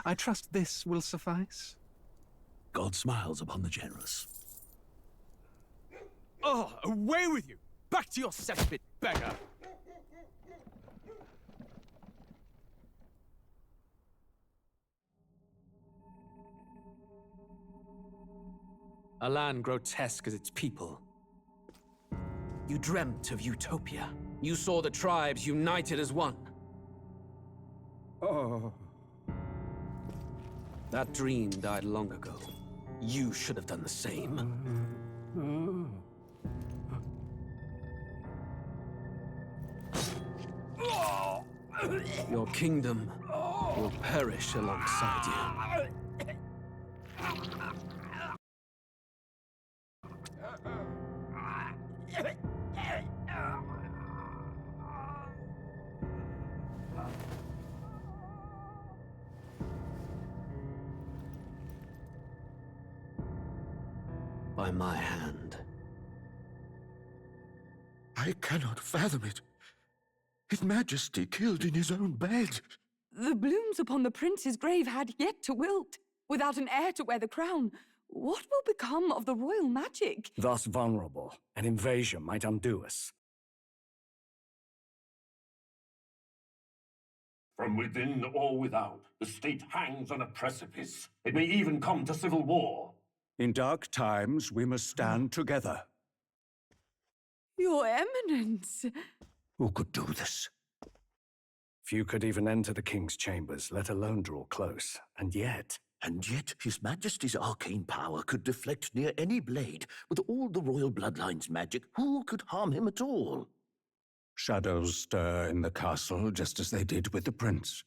I trust this will suffice. God smiles upon the generous. Oh, away with you! Back to your cesspit, beggar! A land grotesque as its people. You dreamt of utopia. You saw the tribes united as one. Oh. That dream died long ago. You should have done the same. Your kingdom will perish alongside you. By my hand. I cannot fathom it. His Majesty killed in his own bed. The blooms upon the prince's grave had yet to wilt. Without an heir to wear the crown, what will become of the royal magic? Thus vulnerable, an invasion might undo us. From within or without, the state hangs on a precipice. It may even come to civil war. In dark times, we must stand together. Your Eminence! Who could do this? Few could even enter the king's chambers, let alone draw close. And yet His Majesty's arcane power could deflect near any blade. With all the royal bloodline's magic, who could harm him at all? shadows stir in the castle just as they did with the prince.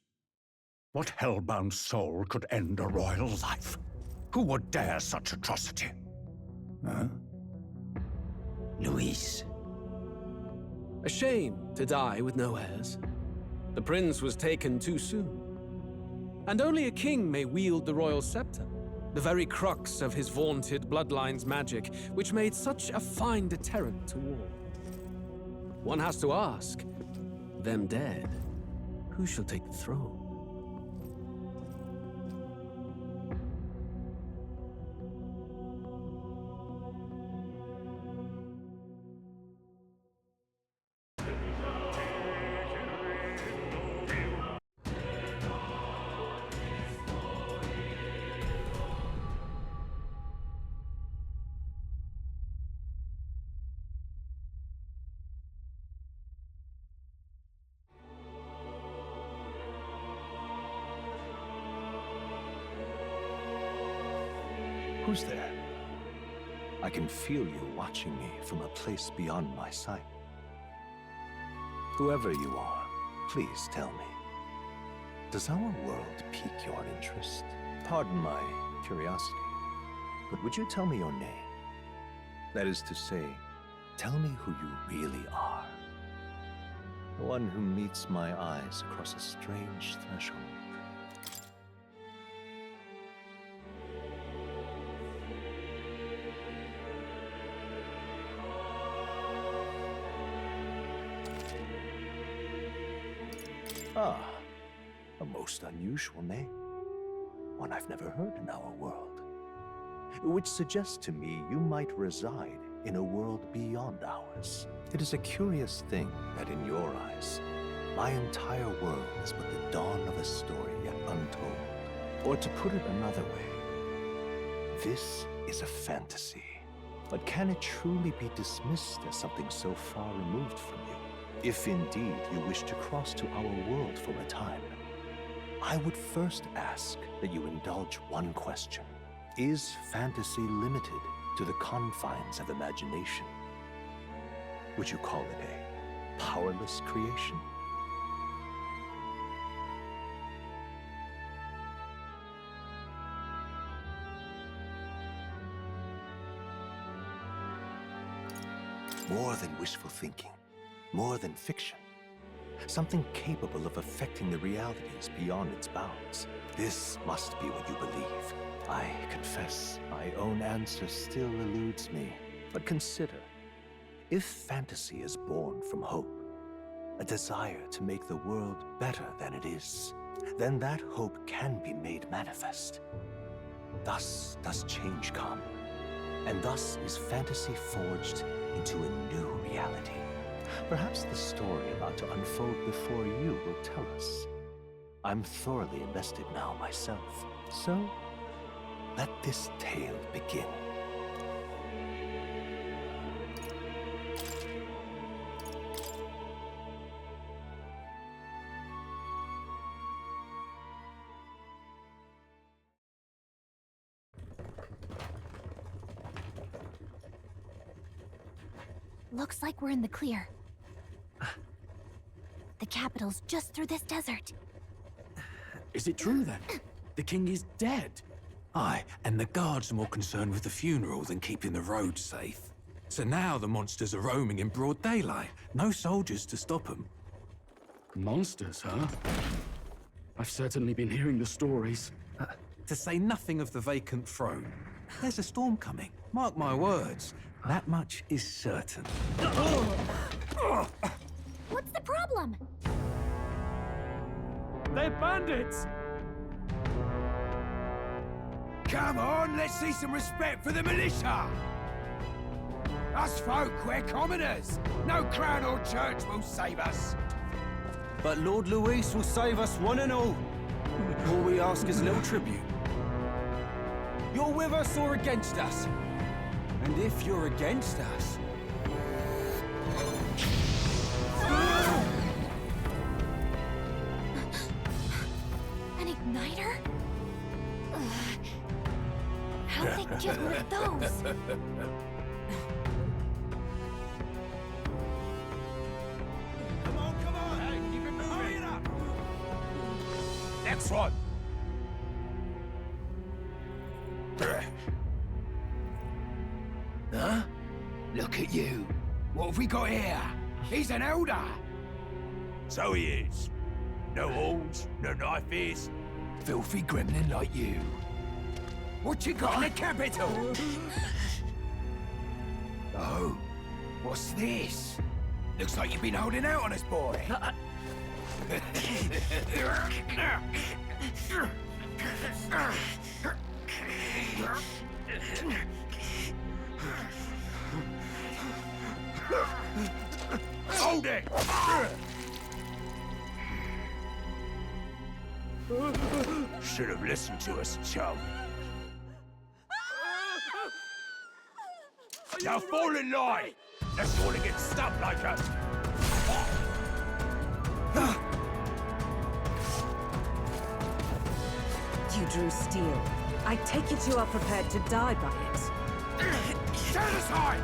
What hellbound soul could end a royal life? Who would dare such atrocity? Huh? Louise. A shame to die with no heirs. The prince was taken too soon. And only a king may wield the royal scepter, the very crux of his vaunted bloodline's magic, which made such a fine deterrent to war. One has to ask, them dead, who shall take the throne? Who's there? I can feel you watching me from a place beyond my sight. Whoever you are, please tell me. Does our world pique your interest? Pardon my curiosity, but would you tell me your name? That is to say, tell me who you really are. The one who meets my eyes across a strange threshold. Ah, a most unusual name. One I've never heard in our world. Which suggests to me you might reside in a world beyond ours. It is a curious thing that in your eyes, my entire world is but the dawn of a story yet untold. Or to put it another way, this is a fantasy. But can it truly be dismissed as something so far removed from you? If indeed you wish to cross to our world for a time, I would first ask that you indulge one question. Is fantasy limited to the confines of imagination? Would you call it a powerless creation? More than wishful thinking. More than fiction. Something capable of affecting the realities beyond its bounds. This must be what you believe. I confess, my own answer still eludes me. But consider, if fantasy is born from hope, a desire to make the world better than it is, then that hope can be made manifest. Thus does change come, and thus is fantasy forged into a new reality. Perhaps the story about to unfold before you will tell us. I'm thoroughly invested now myself, so let this tale begin. Looks like we're in the clear. The capital's just through this desert. Is it true then? The king is dead? Aye, and the guards are more concerned with the funeral than keeping the roads safe. So now the monsters are roaming in broad daylight. No soldiers to stop them. Monsters, huh? I've certainly been hearing the stories. To say nothing of the vacant throne. There's a storm coming. Mark my words. That much is certain. What's the problem? They're bandits! Come on, let's see some respect for the militia! Us folk, we're commoners. No crown or church will save us. But Lord Luis will save us one and all. All we ask is a little tribute. You're with us or against us? And if you're against us... An igniter? How'd they get one of those? Come on! Hey, keep it moving! Hurry it up! Next one! Huh? Look at you. What have we got here? He's an elder. So he is. No horns, no knife is. Filthy gremlin like you. What you got in the capital? Oh, what's this? Looks like you've been holding out on us, boy. Hold it! Should have listened to us, chum. Now fall in line! Let's all get stuck like us! You drew steel. I take it you are prepared to die by it. Stand aside!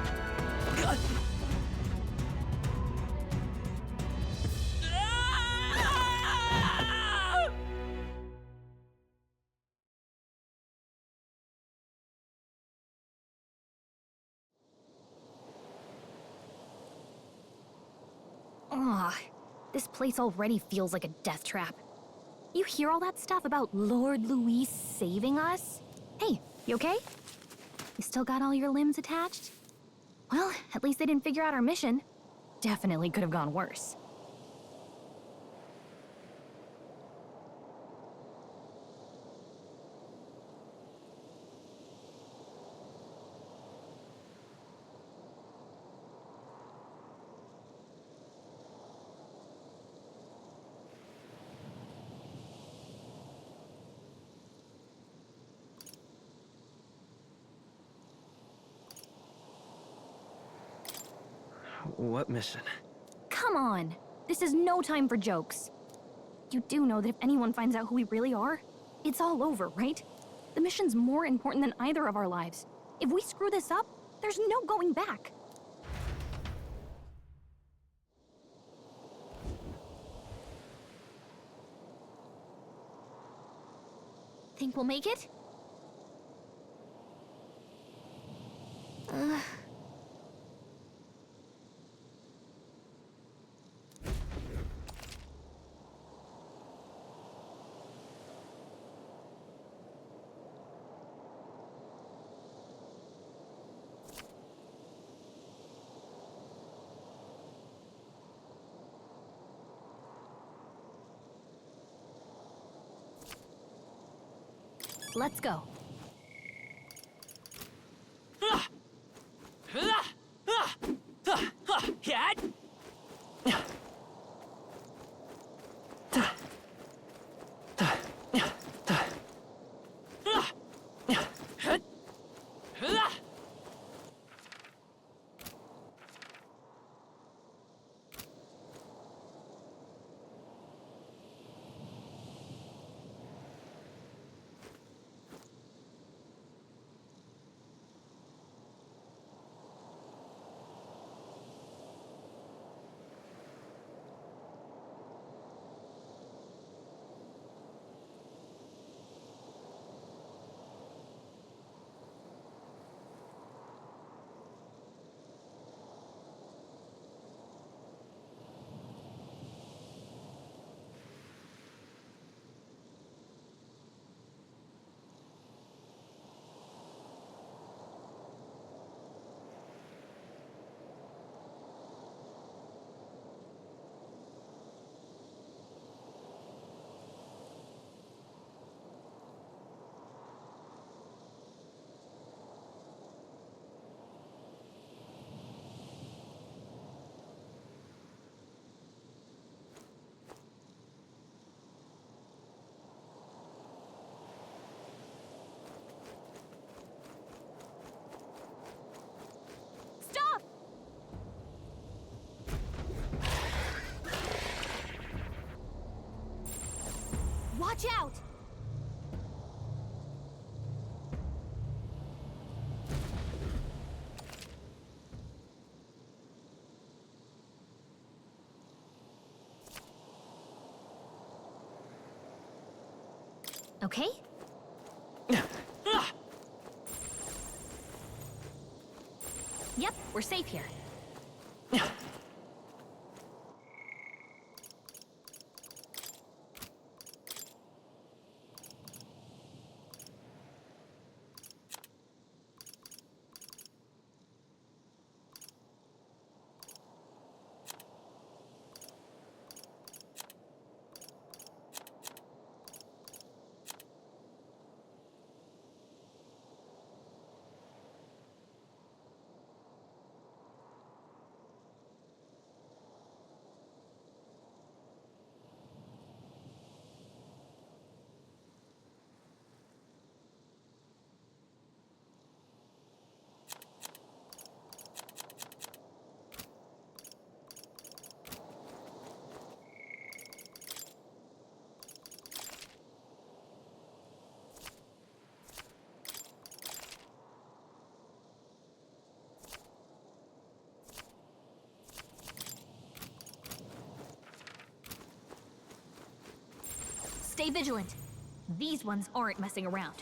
Ugh, this place already feels like a death trap. You hear all that stuff about Lord Luis saving us? Hey, you okay? You still got all your limbs attached? Well, at least they didn't figure out our mission. Definitely could have gone worse. What mission? Come on! This is no time for jokes. You do know that if anyone finds out who we really are, it's all over, right? The mission's more important than either of our lives. If we screw this up, there's no going back. Think we'll make it? Let's go. Stop! Watch out! Okay? Yep, we're safe here. Stay vigilant. These ones aren't messing around.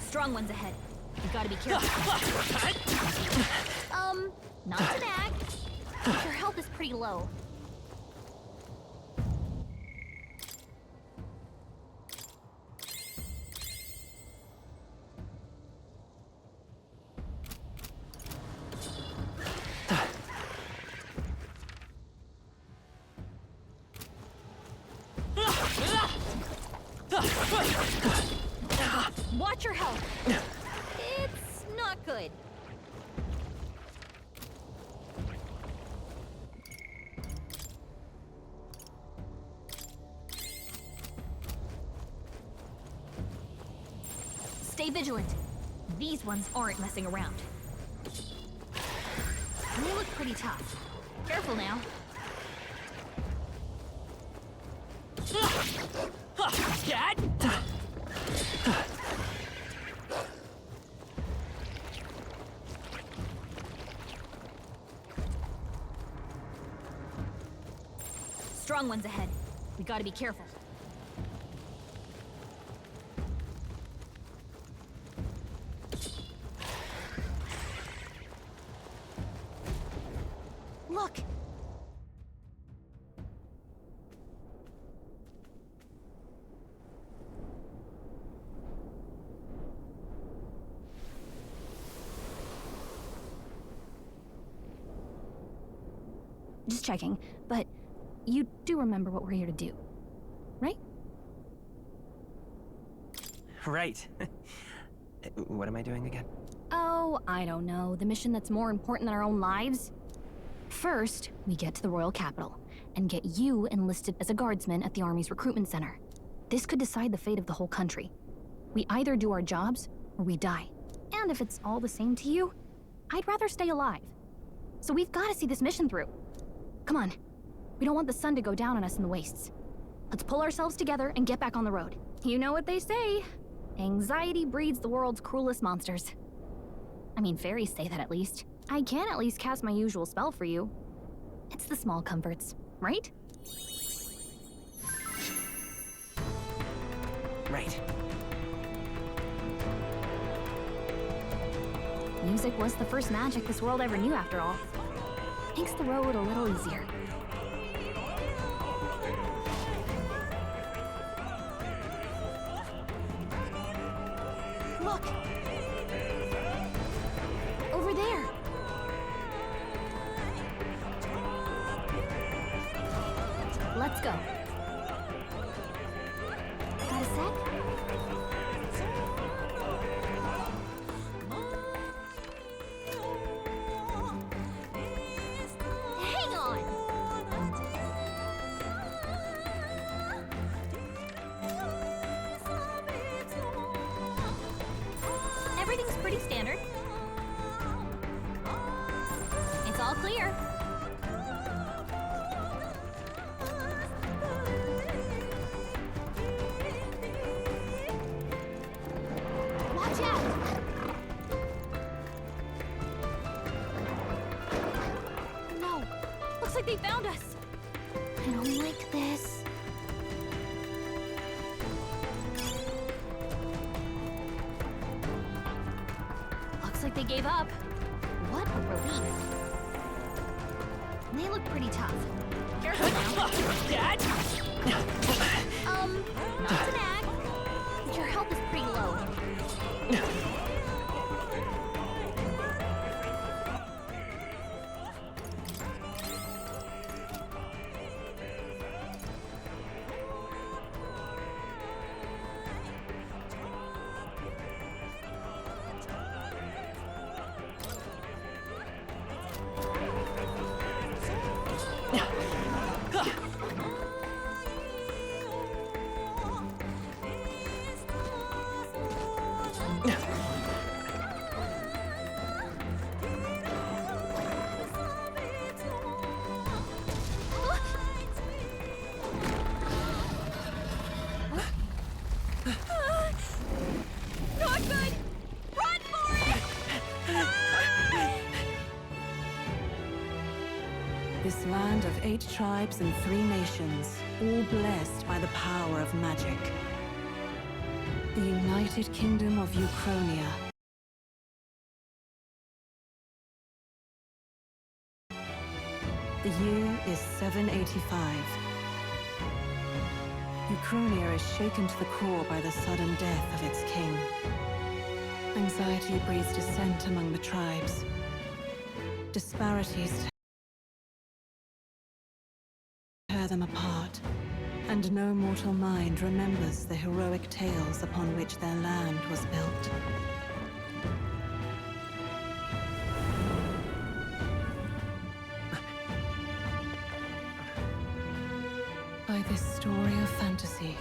Strong ones ahead. We gotta be careful. Not to nag. Your health is pretty low. Watch your health. It's not good. Stay vigilant. These ones aren't messing around. They look pretty tough. Careful now. Strong ones ahead. We gotta be careful. Look! Just checking, but you do remember what we're here to do, right? Right. What am I doing again? Oh, I don't know. The mission that's more important than our own lives? First, we get to the royal capital and get you enlisted as a guardsman at the army's recruitment center. This could decide the fate of the whole country. We either do our jobs or we die. And if it's all the same to you, I'd rather stay alive. So we've got to see this mission through. Come on. We don't want the sun to go down on us in the wastes. Let's pull ourselves together and get back on the road. You know what they say. Anxiety breeds the world's cruelest monsters. I mean, fairies say that at least. I can at least cast my usual spell for you. It's the small comforts, right? Right. Music was the first magic this world ever knew, after all. Makes the road a little easier. Look! Over there! Let's go. Got a sec? Hang on! Everything's pretty standard. It's all clear. Watch out! No! Looks like they found us! I don't like this. Looks like they gave up. What a relief. They look pretty tough. Careful now. Dad? Not to nag. But your health is pretty low. Not good! Run for it! This land of 8 tribes and 3 nations, all blessed by the power of magic. The United Kingdom of Uchronia. The year is 785. Uchronia is shaken to the core by the sudden death of its king. Anxiety breeds dissent among the tribes. Disparities tear them apart, and no mortal mind remembers the heroic tales upon which their land was built. By this story of fantasy,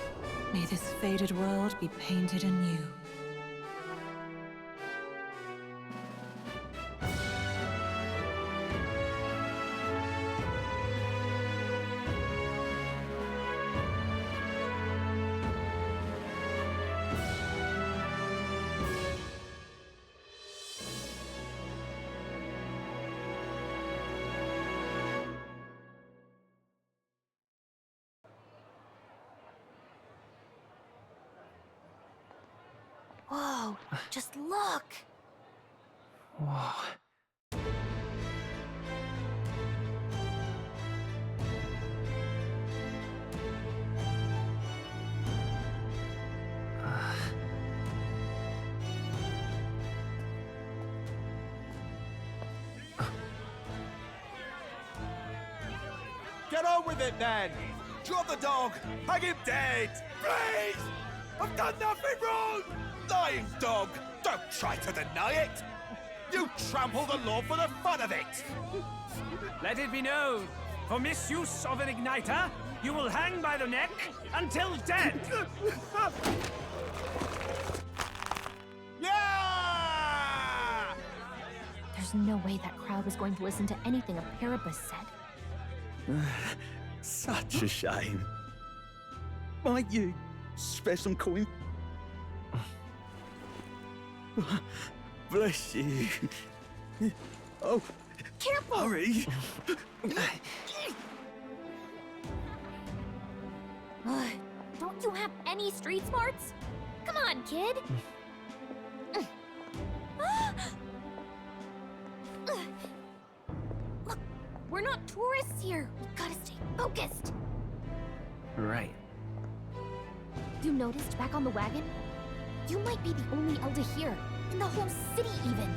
may this faded world be painted anew. Whoa, just look! Whoa. Get on with it, then! Drop the dog! Hang him dead! Please! I've done nothing wrong! Lying dog! Don't try to deny it! You trample the law for the fun of it! Let it be known, for misuse of an igniter, you will hang by the neck until dead! Yeah! There's no way that crowd was going to listen to anything a Paribus said. Such a shame. Might you spare some coin? Bless you. Oh, careful! Hurry! Don't you have any street smarts? Come on, kid! Look, we're not tourists here. We gotta stay focused. Right. You noticed back on the wagon? You might be the only elder here, in the whole city even.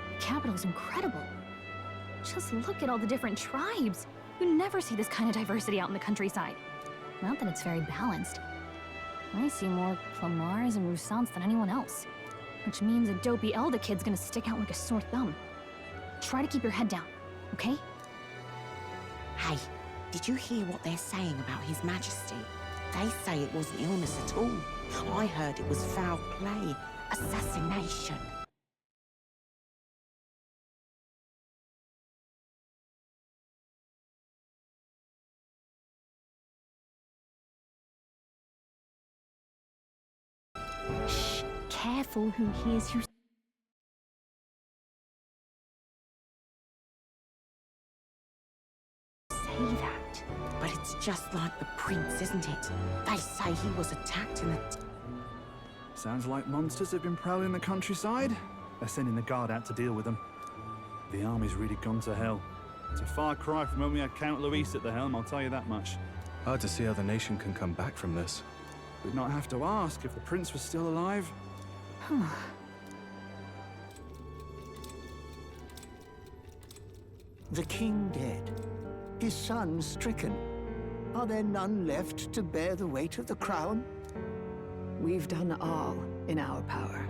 The capital's incredible. Just look at all the different tribes. You never see this kind of diversity out in the countryside. Not that it's very balanced. I see more Clamars and Roussants than anyone else. Which means a dopey Elder kid's gonna stick out like a sore thumb. Try to keep your head down, okay? Hey, did you hear what they're saying about His Majesty? They say it wasn't illness at all. I heard it was foul play, assassination. Shh, careful who hears you say that. But it's just like the prince, isn't it? They say he was attacked in the... Sounds like monsters have been prowling the countryside. They're sending the guard out to deal with them. The army's really gone to hell. It's a far cry from when we had Count Luis at the helm, I'll tell you that much. Hard to see how the nation can come back from this. We'd not have to ask if the prince was still alive. The king dead, his son stricken. Are there none left to bear the weight of the crown? We've done all in our power,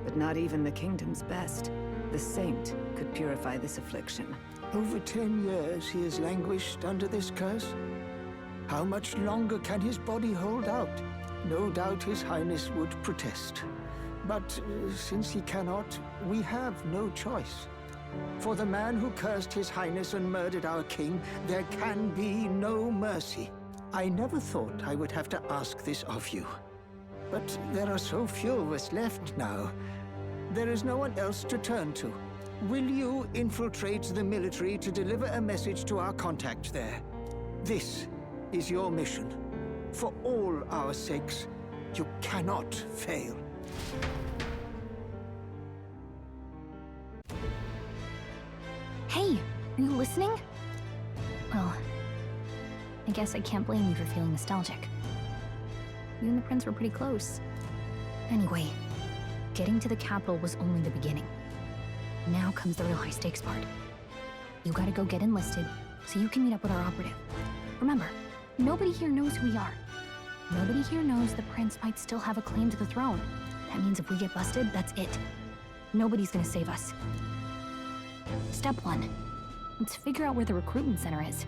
but not even the kingdom's best. The saint could purify this affliction. Over 10 years he has languished under this curse. How much longer can his body hold out? No doubt his highness would protest. But since he cannot, we have no choice. For the man who cursed his highness and murdered our king, there can be no mercy. I never thought I would have to ask this of you. But there are so few of us left now. There is no one else to turn to. Will you infiltrate the military to deliver a message to our contact there? This is your mission. For all our sakes, you cannot fail. Hey, are you listening? Well, I guess I can't blame you for feeling nostalgic. You and the prince were pretty close. Anyway, getting to the capital was only the beginning. Now comes the real high-stakes part. You gotta go get enlisted, so you can meet up with our operative. Remember, nobody here knows who we are. Nobody here knows the prince might still have a claim to the throne. That means if we get busted, that's it. Nobody's gonna save us. Step 1. Let's figure out where the recruitment center is.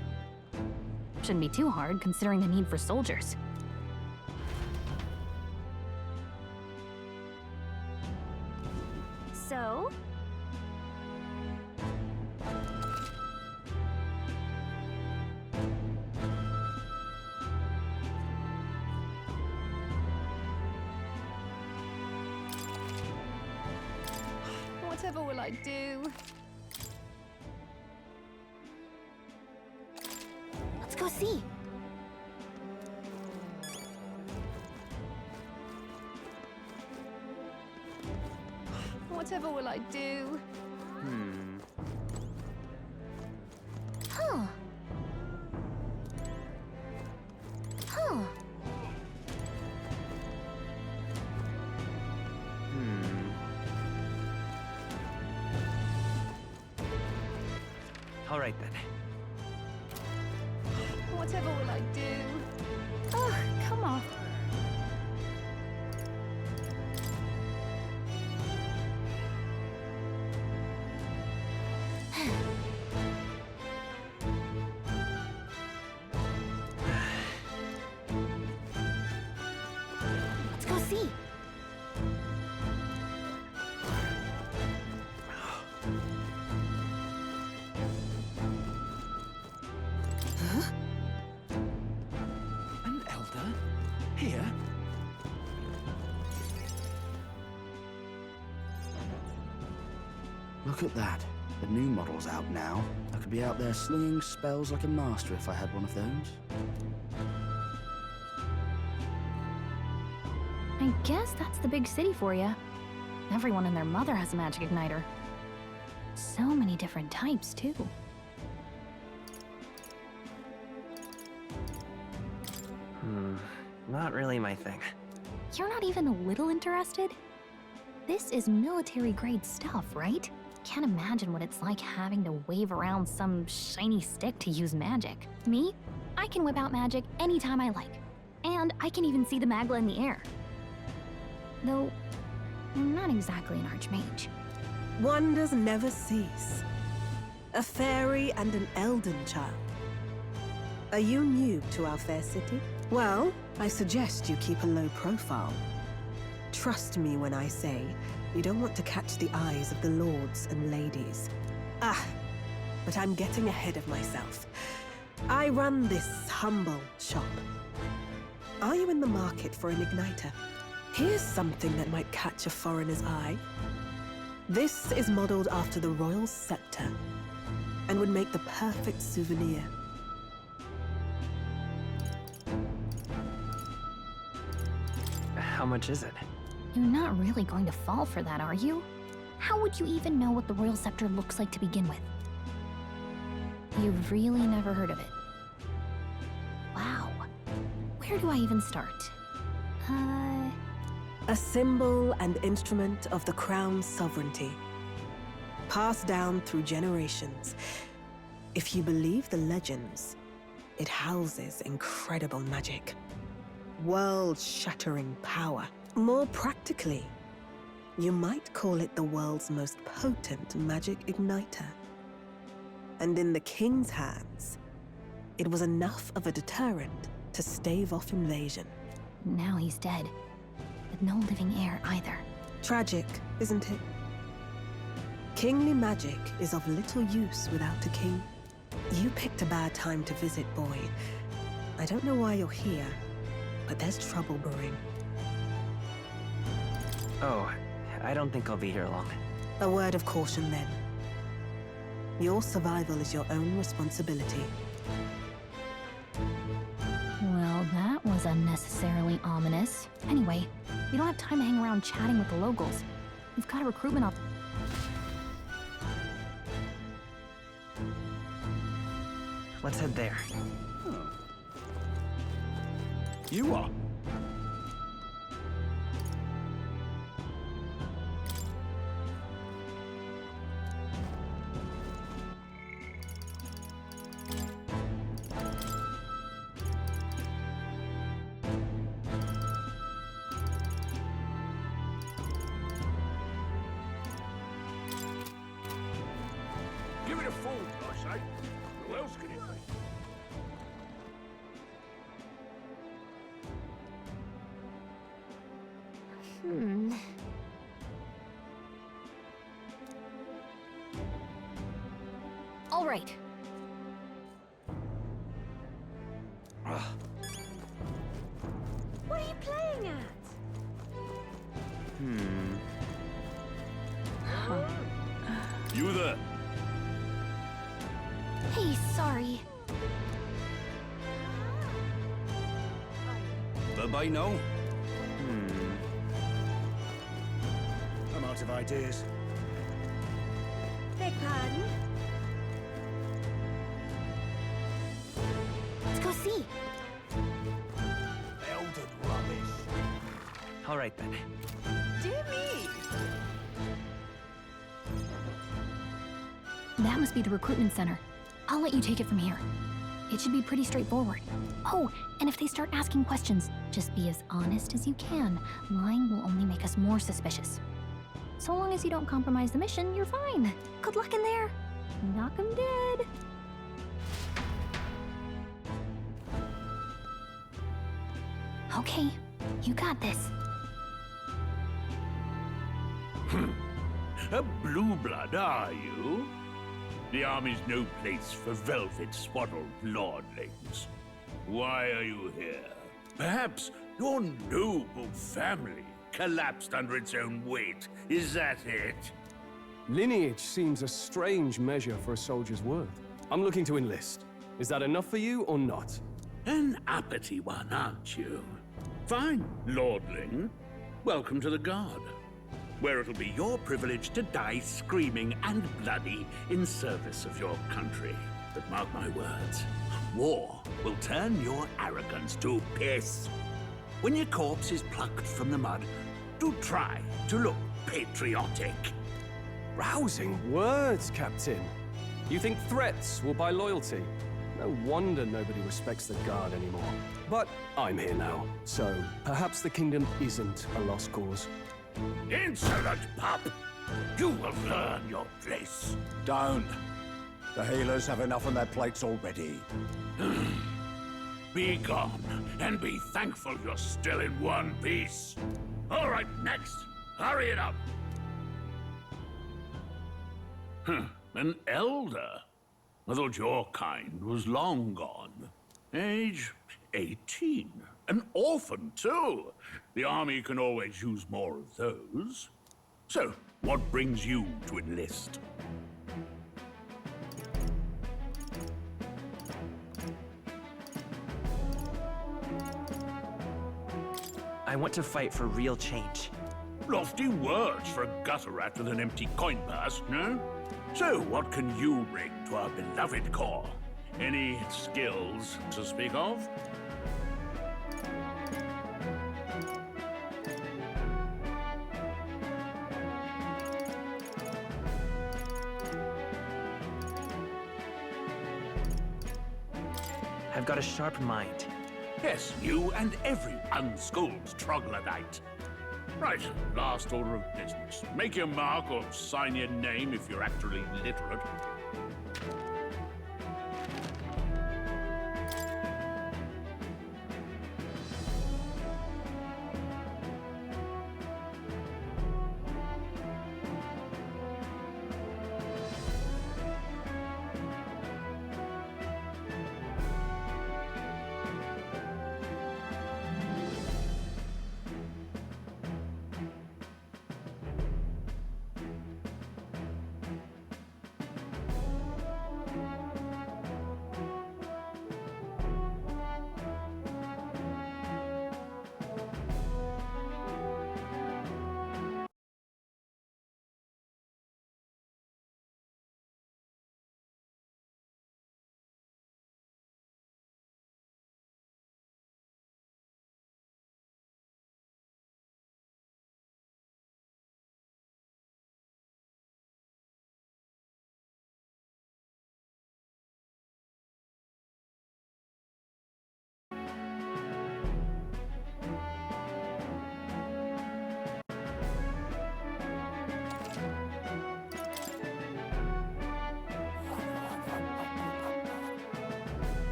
Shouldn't be too hard, considering the need for soldiers. So? Whatever will I do? Let's go see. Whatever will I do? Huh. Huh. All right then. Whatever will I do? Ugh, come on. Let's go see. An elder? Here? Look at that. The new model's out now. I could be out there slinging spells like a master if I had one of those. I guess that's the big city for you. Everyone and their mother has a magic igniter. So many different types, too. Not really my thing. You're not even a little interested? This is military-grade stuff, right? Can't imagine what it's like having to wave around some shiny stick to use magic. Me? I can whip out magic anytime I like. And I can even see the Magla in the air. Though, I'm not exactly an archmage. Wonders never cease. A fairy and an elden child. Are you new to our fair city? Well, I suggest you keep a low profile. Trust me when I say you don't want to catch the eyes of the lords and ladies. Ah, but I'm getting ahead of myself. I run this humble shop. Are you in the market for an igniter? Here's something that might catch a foreigner's eye. This is modeled after the royal scepter and would make the perfect souvenir. How much is it? You're not really going to fall for that, are you? How would you even know what the royal scepter looks like to begin with? You've really never heard of it. Wow. Where do I even start? A symbol and instrument of the crown's sovereignty. Passed down through generations. If you believe the legends, it houses incredible magic. World-shattering power. More practically, you might call it the world's most potent magic igniter. And in the king's hands, it was enough of a deterrent to stave off invasion. Now he's dead, with no living heir either. Tragic, isn't it? Kingly magic is of little use without a king. You picked a bad time to visit, boy. I don't know why you're here, but there's trouble brewing. Oh, I don't think I'll be here long. A word of caution, then. Your survival is your own responsibility. Well, that was unnecessarily ominous. Anyway, we don't have time to hang around chatting with the locals. We've got a recruitment op- Let's head there. You are? Give it a fool, I say. Who else can it be? All right. What are you playing at? You there? Hey, sorry. Bye-bye now. I'm out of ideas. Beg pardon? Let's go see. Elden rubbish. All right then. Dear me. That must be the recruitment center. I'll let you take it from here. It should be pretty straightforward. Oh, and if they start asking questions, just be as honest as you can. Lying will only make us more suspicious. So long as you don't compromise the mission, you're fine. Good luck in there. Knock 'em dead. Okay, you got this. A blue blood, are you? The army's no place for velvet-swaddled lordlings. Why are you here? Perhaps your noble family collapsed under its own weight. Is that it? Lineage seems a strange measure for a soldier's worth. I'm looking to enlist. Is that enough for you or not? An uppity one, aren't you? Fine, lordling. Welcome to the Guard, where it'll be your privilege to die screaming and bloody in service of your country. But mark my words, war will turn your arrogance to piss. When your corpse is plucked from the mud, do try to look patriotic. Rousing words, Captain. You think threats will buy loyalty? No wonder nobody respects the Guard anymore. But I'm here now, so perhaps the kingdom isn't a lost cause. Insolent pup! You will learn your place. Don't. The healers have enough on their plates already. Be gone, and be thankful you're still in one piece. All right, next. Hurry it up. An elder? I thought your kind was long gone. Age 18. An orphan, too. The army can always use more of those. So, what brings you to enlist? I want to fight for real change. Lofty words for a gutter rat with an empty coin purse, no? So, what can you bring to our beloved corps? Any skills to speak of? I've got a sharp mind. Yes, you and every unschooled troglodyte. Right, last order of business. Make your mark or sign your name if you're actually literate.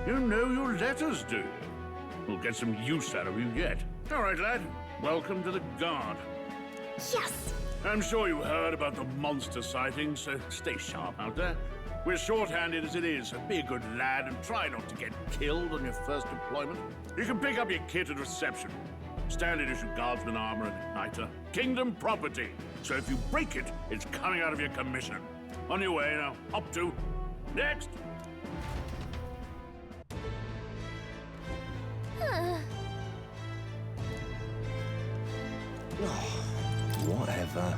You know your letters, do you? We'll get some use out of you yet. All right, lad. Welcome to the Guard. Yes! I'm sure you heard about the monster sightings, so stay sharp out there. We're short-handed as it is, so be a good lad and try not to get killed on your first deployment. You can pick up your kit at reception. Standard issue guardsman armor and igniter. Kingdom property. So if you break it, it's coming out of your commission. On your way now. Up to. Next. Whatever.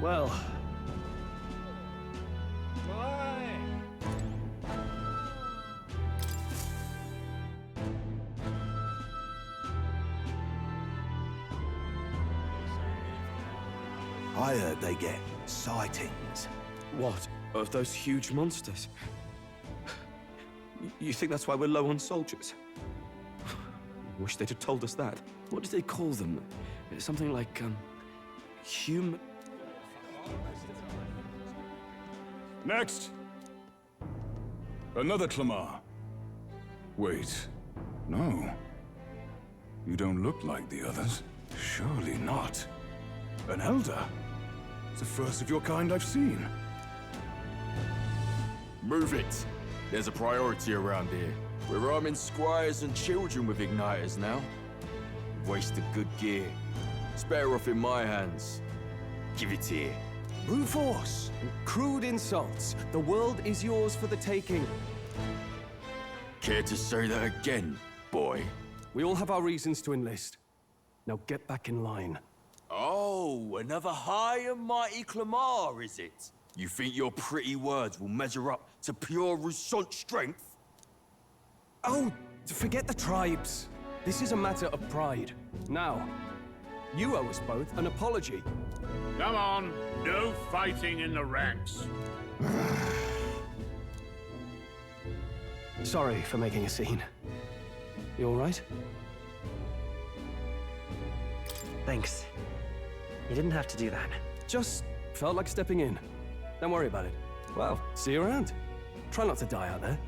Well... I heard they get sightings. What? Of those huge monsters? You think that's why we're low on soldiers? Wish they'd have told us that. What did they call them? Something like, human... Next! Another Clamar. Wait, no. You don't look like the others. Surely not. An elder? It's the first of your kind I've seen. Move it. There's a priority around here. We're arming squires and children with igniters now. Wasted good gear. It's better off in my hands. Give it here. Brute force! Crude insults. The world is yours for the taking. Care to say that again, boy? We all have our reasons to enlist. Now get back in line. Oh, another high and mighty Clamar, is it? You think your pretty words will measure up to pure Rousseau strength? Oh, forget the tribes. This is a matter of pride. Now, you owe us both an apology. Come on, no fighting in the ranks. Sorry for making a scene. You all right? Thanks. You didn't have to do that. Just felt like stepping in. Don't worry about it. Well, see you around. Try not to die out there.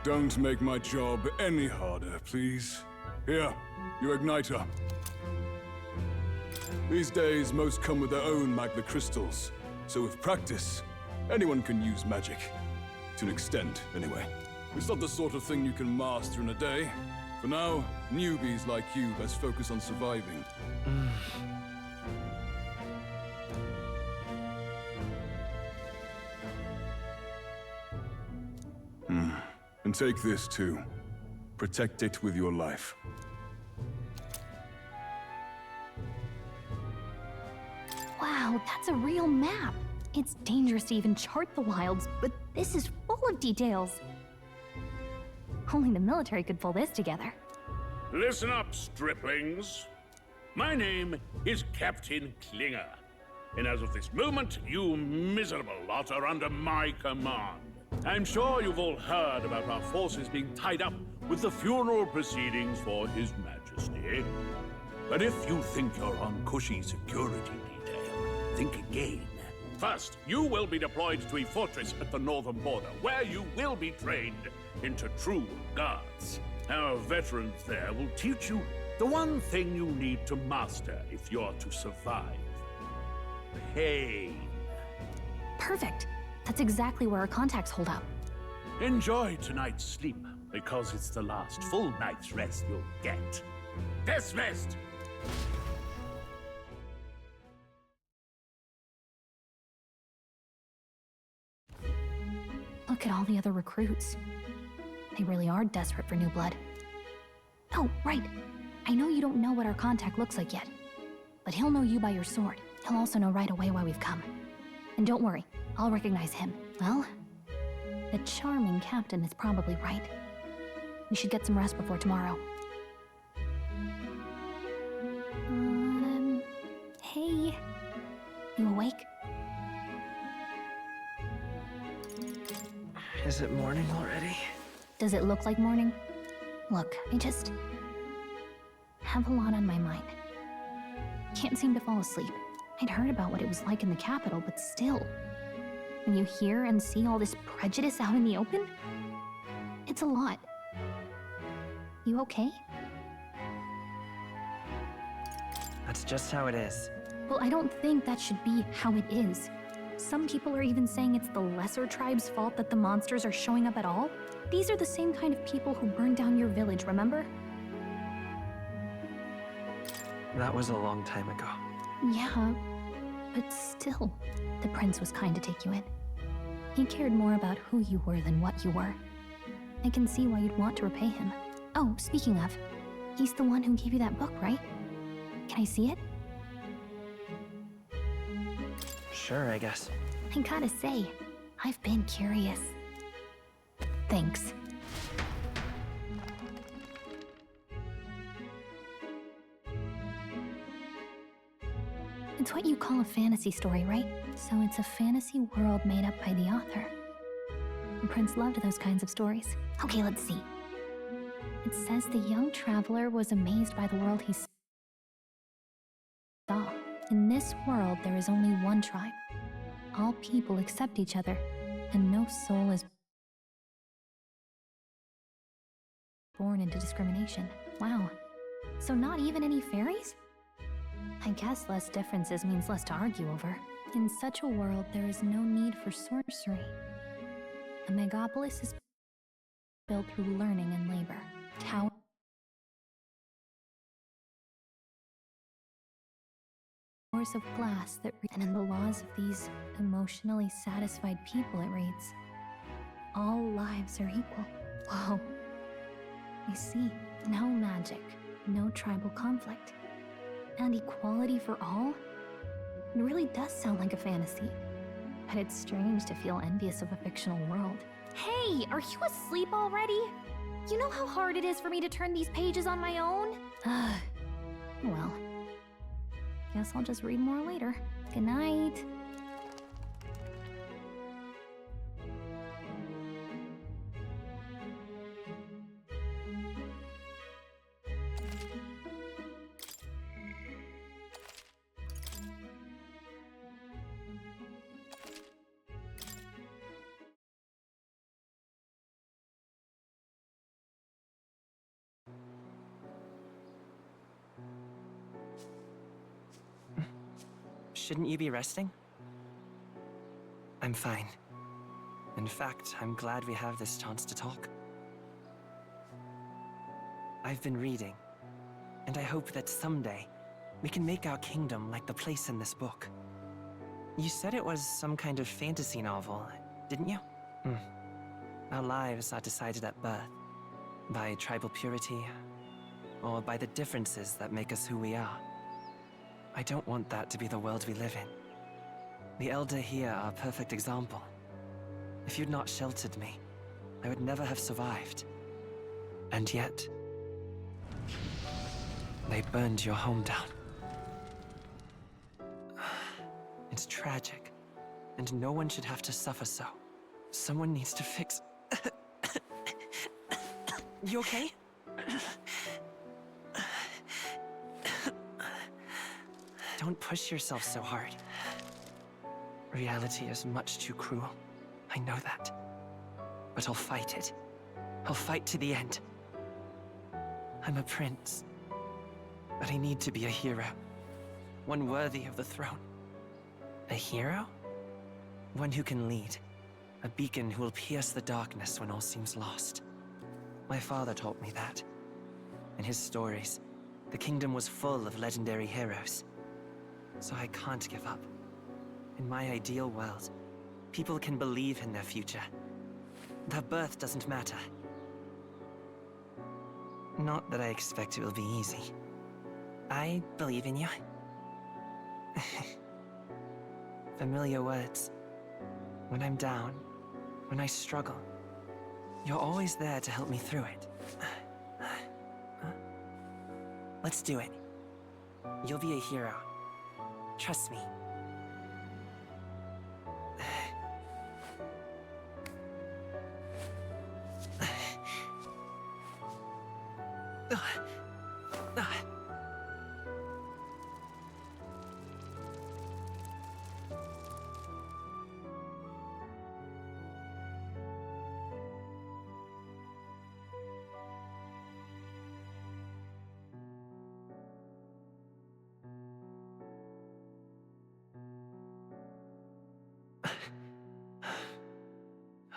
Don't make my job any harder, please. Here, your igniter. These days, most come with their own magna crystals. So with practice, anyone can use magic. To an extent, anyway. It's not the sort of thing you can master in a day. For now, newbies like you best focus on surviving. And take this too. Protect it with your life. Wow, that's a real map. It's dangerous to even chart the wilds, but this is full of details. Only the military could pull this together. Listen up, striplings. My name is Captain Klinger, and as of this moment, you miserable lot are under my command. I'm sure you've all heard about our forces being tied up with the funeral proceedings for His Majesty. But if you think you're on cushy security detail, think again. First, you will be deployed to a fortress at the northern border, where you will be trained into true guards. Our veterans there will teach you the one thing you need to master if you're to survive. Pain. Perfect. That's exactly where our contacts hold up. Enjoy tonight's sleep, because it's the last full night's rest you'll get. Dismissed! Look at all the other recruits. They really are desperate for new blood. Oh, right. I know you don't know what our contact looks like yet, but he'll know you by your sword. He'll also know right away why we've come. And don't worry, I'll recognize him. Well, the charming captain is probably right. We should get some rest before tomorrow. Hey. You awake? Is it morning already? Does it look like morning? Look, I just have a lot on my mind. Can't seem to fall asleep. I'd heard about what it was like in the capital, but still. When you hear and see all this prejudice out in the open, it's a lot. You okay? That's just how it is. Well, I don't think that should be how it is. Some people are even saying it's the lesser tribe's fault that the monsters are showing up at all. These are the same kind of people who burned down your village, remember? That was a long time ago. Yeah, but still, the prince was kind to take you in. He cared more about who you were than what you were. I can see why you'd want to repay him. Oh, speaking of, he's the one who gave you that book, right? Can I see it? Sure, I guess. I gotta say, I've been curious. Thanks. It's what you call a fantasy story, right? So it's a fantasy world made up by the author. And Prince loved those kinds of stories. Okay, let's see. It says the young traveler was amazed by the world he saw. In this world, there is only one tribe. All people accept each other, and no soul is born into discrimination. Wow. So not even any fairies? I guess less differences means less to argue over. In such a world, there is no need for sorcery. A megapolis is built through learning and labor. Towers of glass that read, and in the laws of these emotionally satisfied people, it reads, all lives are equal. Whoa. I see. No magic, no tribal conflict, and equality for all? It really does sound like a fantasy. But it's strange to feel envious of a fictional world. Hey, are you asleep already? You know how hard it is for me to turn these pages on my own? Well, guess I'll just read more later. Good night. Shouldn't you be resting? I'm fine. In fact, I'm glad we have this chance to talk. I've been reading, and I hope that someday we can make our kingdom like the place in this book. You said it was some kind of fantasy novel, didn't you? Our lives are decided at birth, by tribal purity, or by the differences that make us who we are. I don't want that to be the world we live in. The Elder here are a perfect example. If you'd not sheltered me, I would never have survived. And yet, they burned your home down. It's tragic, and no one should have to suffer so. Someone needs to fix... You okay? Don't push yourself so hard. Reality is much too cruel. I know that. But I'll fight it. I'll fight to the end. I'm a prince. But I need to be a hero. One worthy of the throne. A hero? One who can lead. A beacon who will pierce the darkness when all seems lost. My father taught me that. In his stories, the kingdom was full of legendary heroes. So I can't give up. In my ideal world, people can believe in their future. Their birth doesn't matter. Not that I expect it will be easy. I believe in you. Familiar words. When I'm down, when I struggle, you're always there to help me through it. Let's do it. You'll be a hero. Trust me.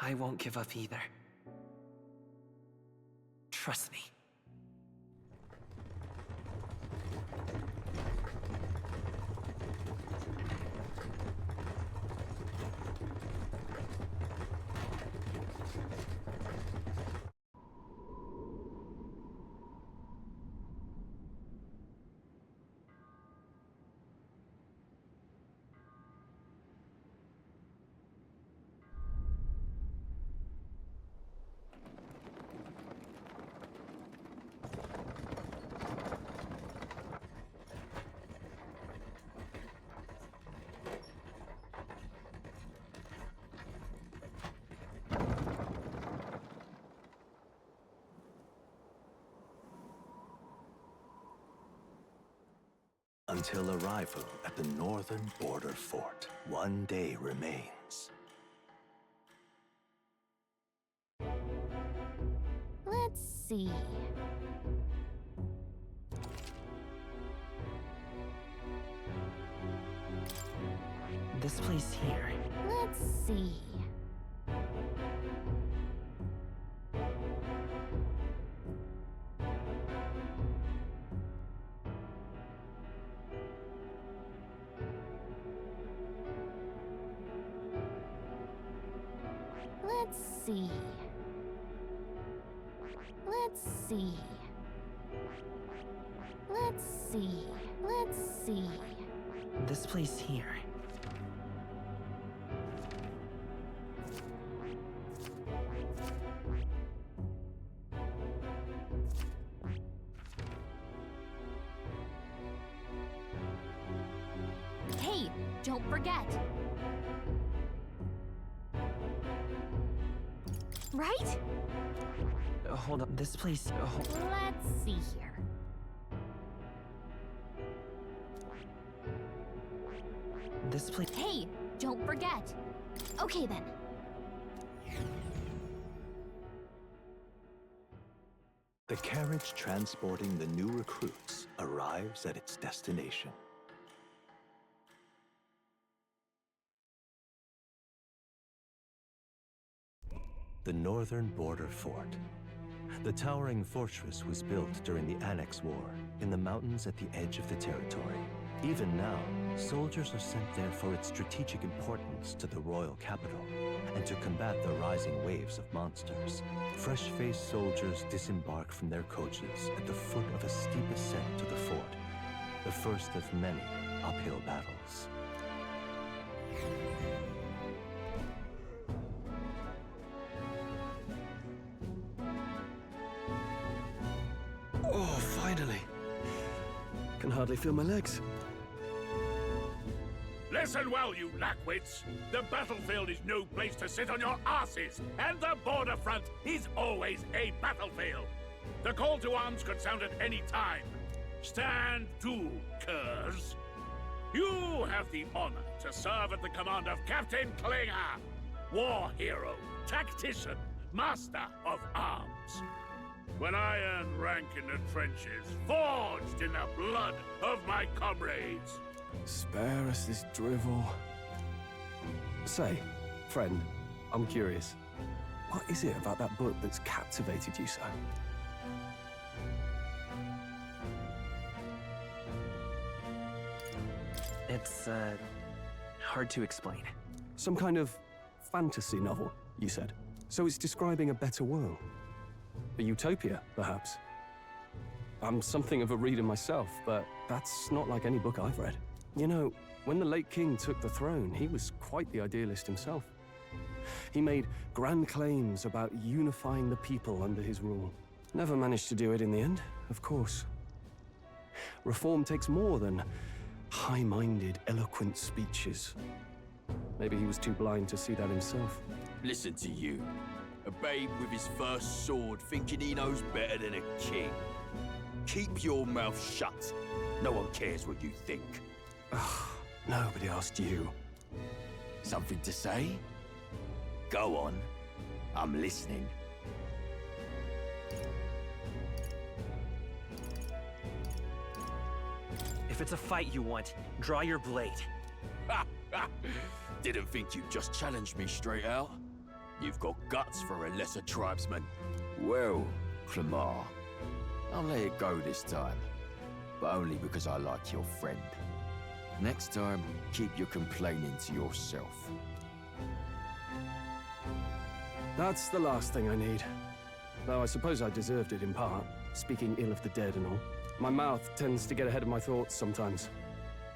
I won't give up either. Trust me. until arrival at the northern border fort. One day remains. Let's see. This place here. Let's see. Let's see. Let's see. Let's see. Let's see. This place here. Hey, don't forget. Right? Hold up, this place. Let's see here. This place. Hey, don't forget. Okay then. The carriage transporting the new recruits arrives at its destination. The northern border fort. The towering fortress was built during the Annex War in the mountains at the edge of the territory. Even now, soldiers are sent there for its strategic importance to the royal capital and to combat the rising waves of monsters. Fresh-faced soldiers disembark from their coaches at the foot of a steep ascent to the fort, the first of many uphill battles. Oh, finally. Can hardly feel my legs. Listen well, you lackwits. The battlefield is no place to sit on your asses, and the border front is always a battlefield. The call to arms could sound at any time. Stand to, curs. You have the honor to serve at the command of Captain Klinger, war hero, tactician, master of arms. When I earned rank in the trenches, forged in the blood of my comrades. Spare us this drivel. Say, friend, I'm curious. What is it about that book that's captivated you so? It's, hard to explain. Some kind of fantasy novel, you said. So it's describing a better world. A utopia, perhaps. I'm something of a reader myself, but that's not like any book I've read. You know, when the late king took the throne, he was quite the idealist himself. He made grand claims about unifying the people under his rule. Never managed to do it in the end, of course. Reform takes more than high-minded, eloquent speeches. Maybe he was too blind to see that himself. Listen to you. A babe with his first sword thinking he knows better than a king. Keep your mouth shut. No one cares what you think. Nobody asked you. Something to say? Go on. I'm listening. If it's a fight you want, draw your blade. Didn't think you'd just challenge me straight out. You've got guts for a lesser tribesman. Well, Clemar, I'll let it go this time. But only because I like your friend. Next time, keep your complaining to yourself. That's the last thing I need. Though I suppose I deserved it in part, speaking ill of the dead and all. My mouth tends to get ahead of my thoughts sometimes.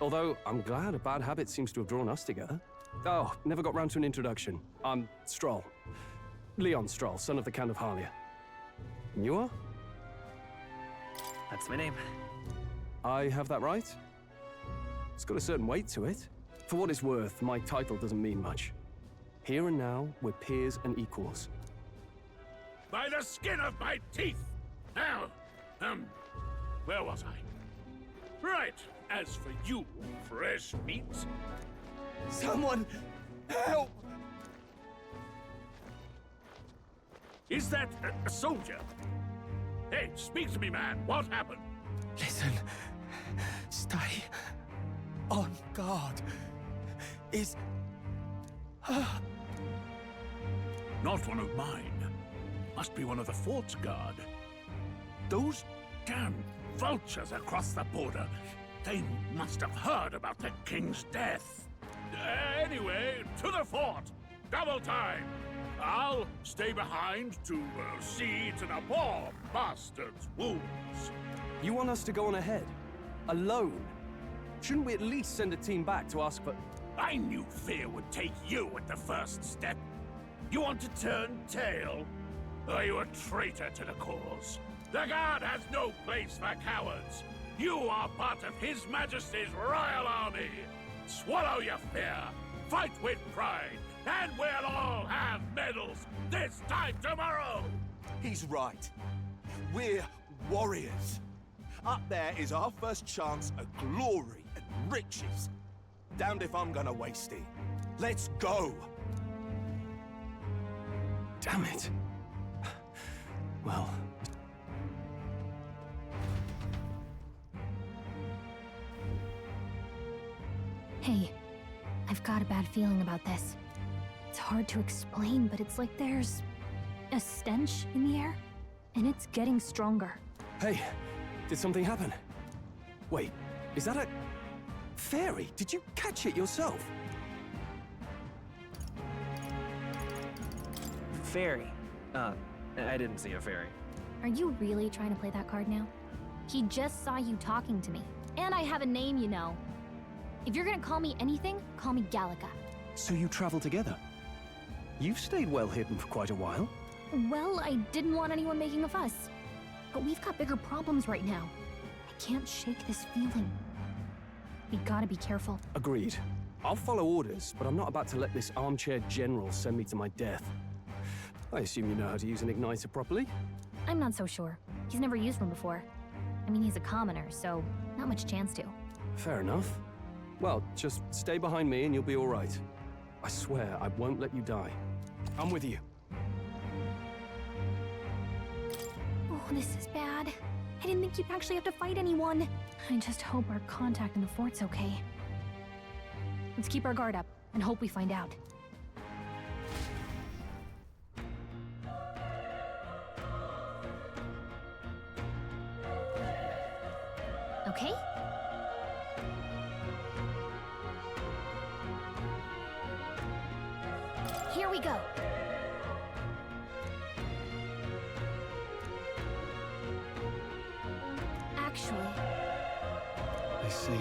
Although, I'm glad a bad habit seems to have drawn us together. Oh, never got round to an introduction. I'm Stroll. Leon Stroll, son of the Count of Harlia. And you are? That's my name. I have that right? It's got a certain weight to it. For what it's worth, my title doesn't mean much. Here and now, we're peers and equals. By the skin of my teeth! Now, where was I? Right. As for you, fresh meat, Someone help! is that a soldier? Hey, speak to me, man. What happened? Listen. Stay on guard. Is... Not one of mine. Must be one of the fort's guard. Those damn vultures across the border. They must have heard about the king's death. Anyway, to the fort. Double time. I'll stay behind to see to the poor bastard's wounds. You want us to go on ahead? Alone? Shouldn't we at least send a team back to ask for... I knew fear would take you at the first step. You want to turn tail? Are you a traitor to the cause? The Guard has no place for cowards. You are part of His Majesty's Royal Army. Swallow your fear, fight with pride, and we'll all have medals this time tomorrow! He's right. We're warriors. Up there is our first chance at glory and riches. Damned if I'm gonna waste it. Let's go! Damn it. Well... Hey, I've got a bad feeling about this. It's hard to explain, but it's like there's a stench in the air, and it's getting stronger. Hey, did something happen? Wait, is that a... fairy? Did you catch it yourself? Fairy? I didn't see a fairy. Are you really trying to play that card now? He just saw you talking to me. And I have a name, you know. If you're gonna call me anything, call me Gallica. So you travel together? You've stayed well hidden for quite a while. Well, I didn't want anyone making a fuss. But we've got bigger problems right now. I can't shake this feeling. We gotta be careful. Agreed. I'll follow orders, but I'm not about to let this armchair general send me to my death. I assume you know how to use an igniter properly? I'm not so sure. He's never used one before. I mean, he's a commoner, so not much chance to. Fair enough. Well, just stay behind me and you'll be all right. I swear I won't let you die. I'm with you. Oh, this is bad. I didn't think you'd actually have to fight anyone. I just hope our contact in the fort's okay. Let's keep our guard up and hope we find out. Okay? Here we go. Actually... I see.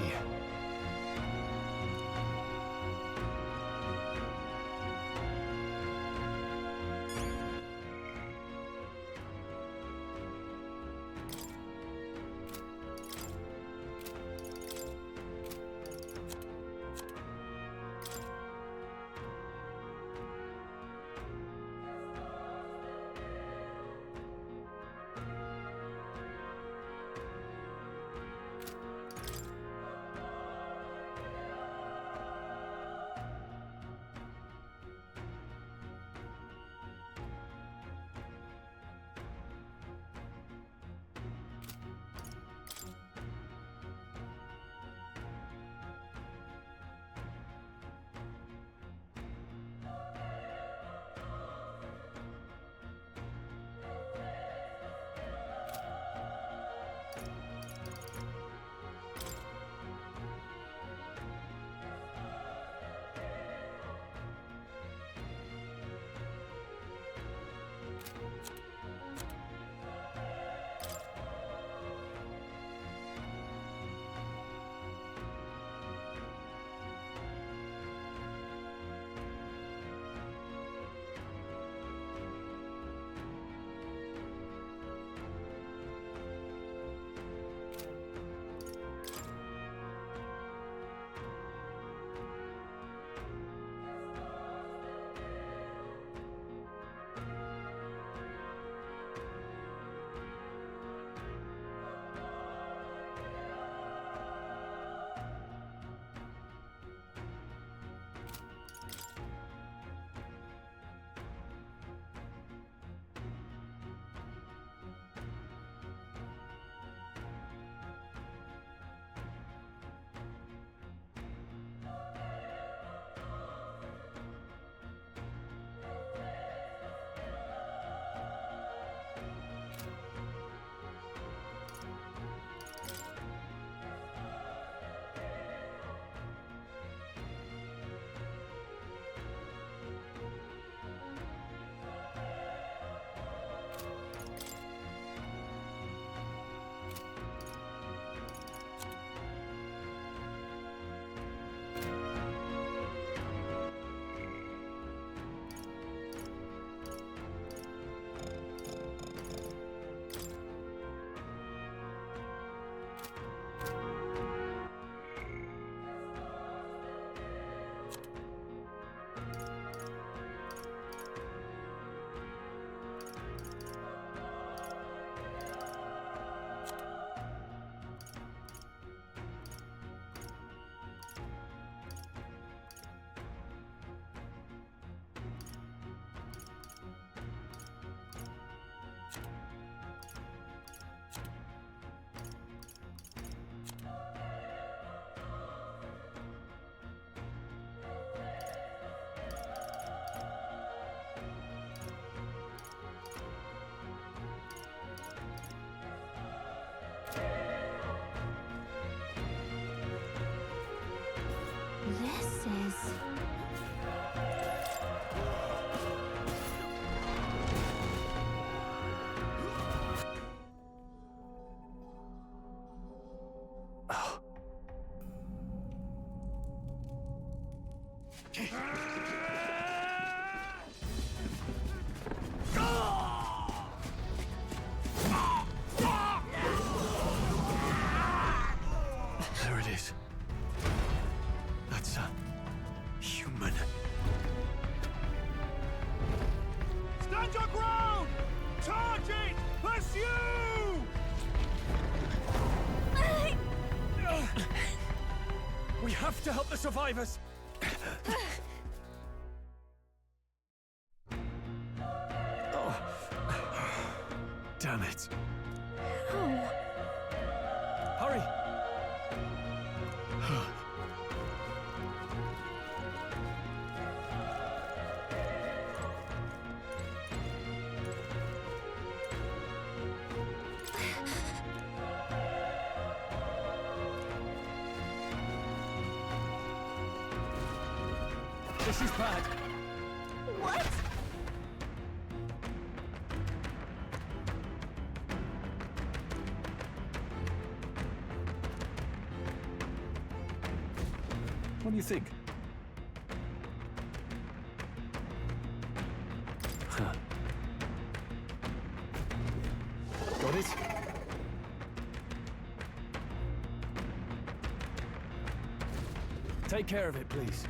There it is. That's a human. Stand your ground! Charge it! Pursue! We have to help the survivors! Oh. Damn it. Oh. Hurry! This is bad. What? What do you think? Huh. Got it? Take care of it, please.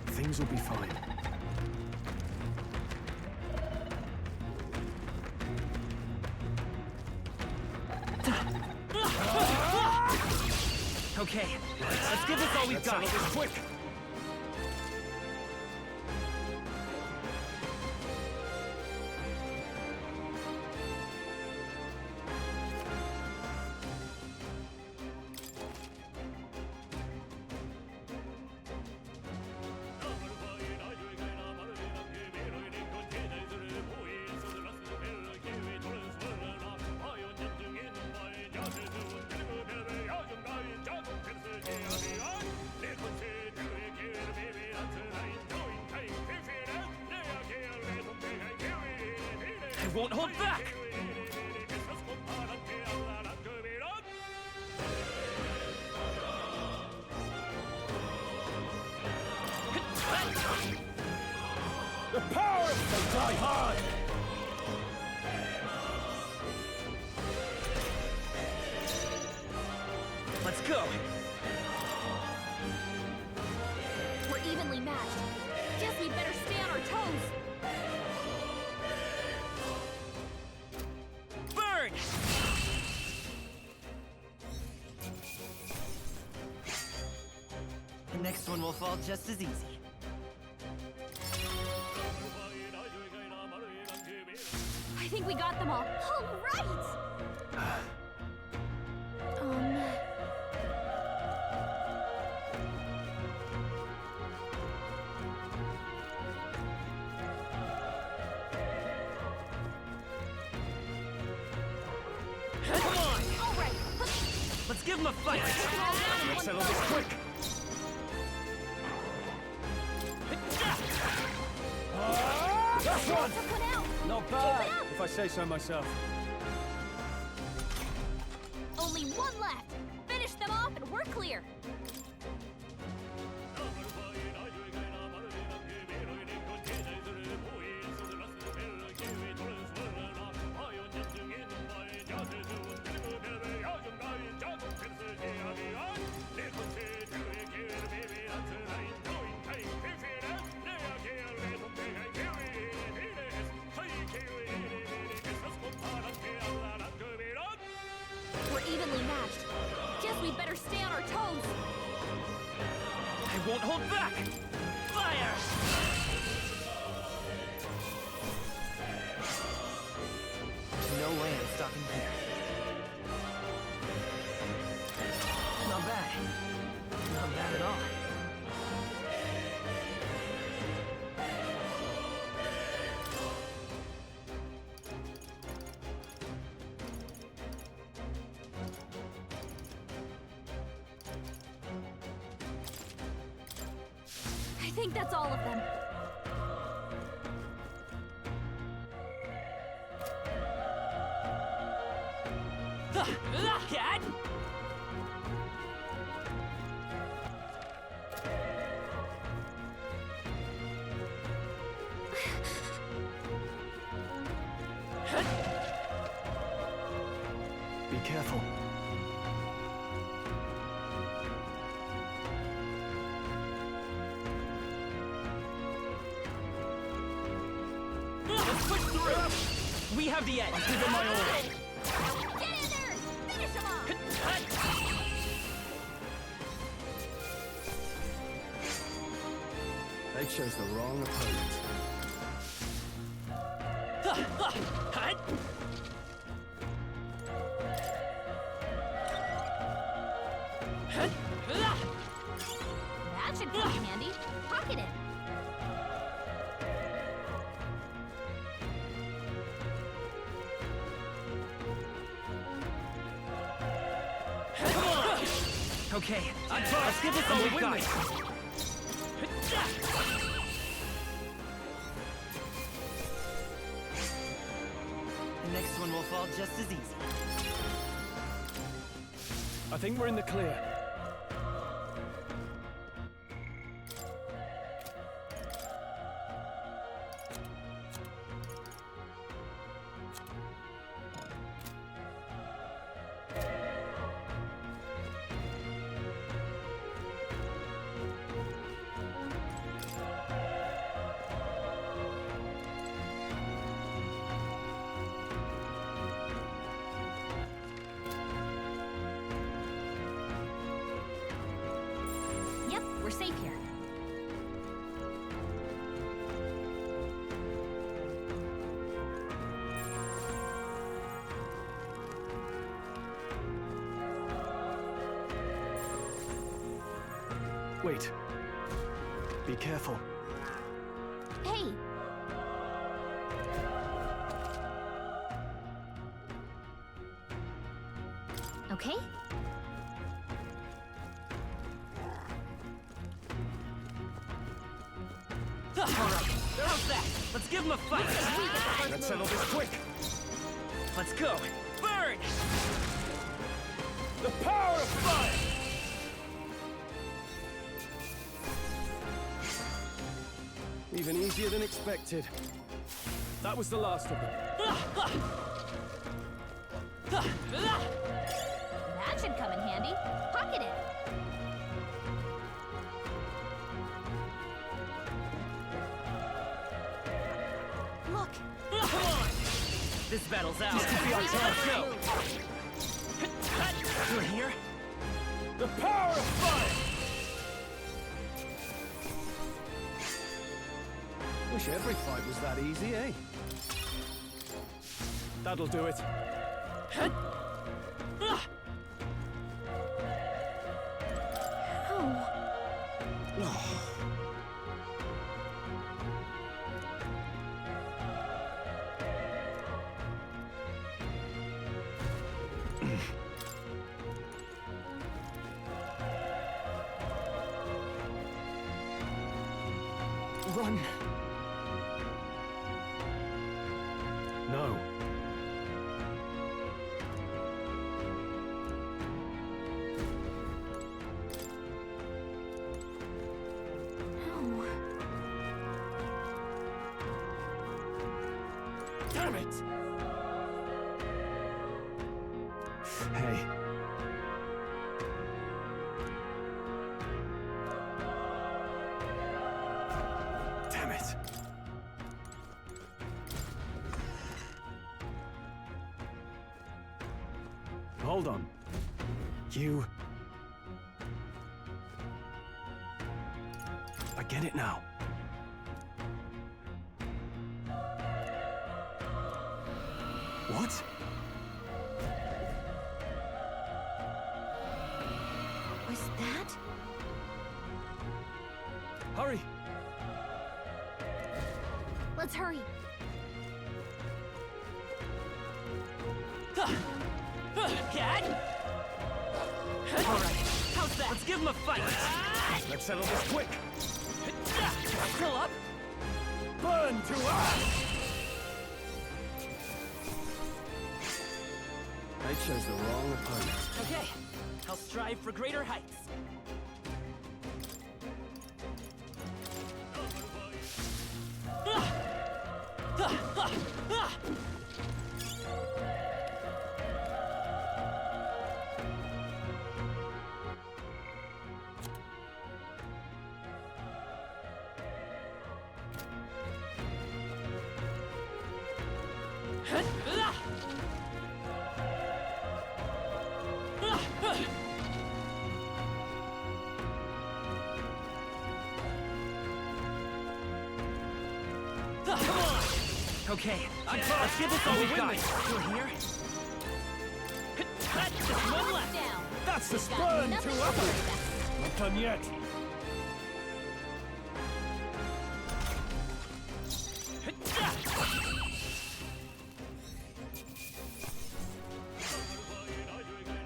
Things will be fine. Okay, let's give this all we've got. Let's settle this quick. I won't hold back! The power of the die hard! Let's go! We're evenly matched. Guess we better stay on our toes. Burn! The next one will fall just as easy. I think we got them all. All right! Come on! All right. Let's give him a fight! Let's settle this quick! Last one! Not bad, if I say so myself. Only one left. Finish them off and we're clear. We're evenly matched. Guess we better stay on our toes. I won't hold back! Fire! No way I'm stopping here. Not bad. Not bad at all. think that's all of them. Cat! Be careful. Let's push through! We have the edge! Give it my all! Get in there! Finish him off! They chose the wrong opponent. That should come in handy. Pocket it. Okay, let's give this all we got. The next one will fall just as easy. I think we're in the clear. Yep, we're safe here. Wait. Be careful. Hey! Okay? All right, how's that? Let's give him a fight. Let's settle this quick. Let's go. Burn! The power of fire! Even easier than expected. That was the last of them. That should come in handy. Pocket it. Look. Come on! This battle's out. This could be our chance. Let's go. You're here? The power of fire! Wish every fight was that easy, eh? That'll do it. Run! No. Damn it! Hey. Damn it. Hold on. You... I get it now. What? Was that? Hurry! Let's hurry. Cat? All right, how's that? Let's give him a fight. Let's settle this quick. Still up? Burn to ash! I chose the wrong opponent. Okay, I'll strive for greater heights. Okay, let's give this all we've got. You're here? Just one left. That's the spurn to others! Not done yet.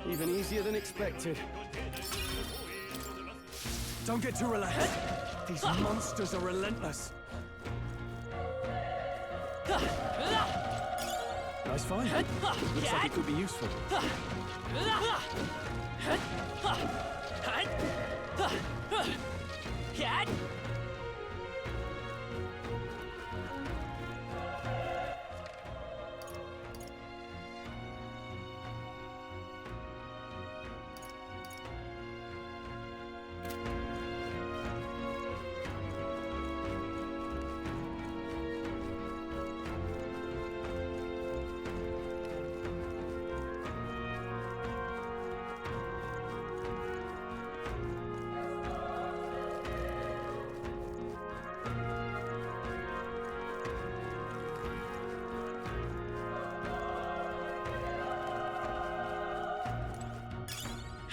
Even easier than expected. Don't get too relaxed. These monsters are relentless. Nice find. Looks like it could be useful.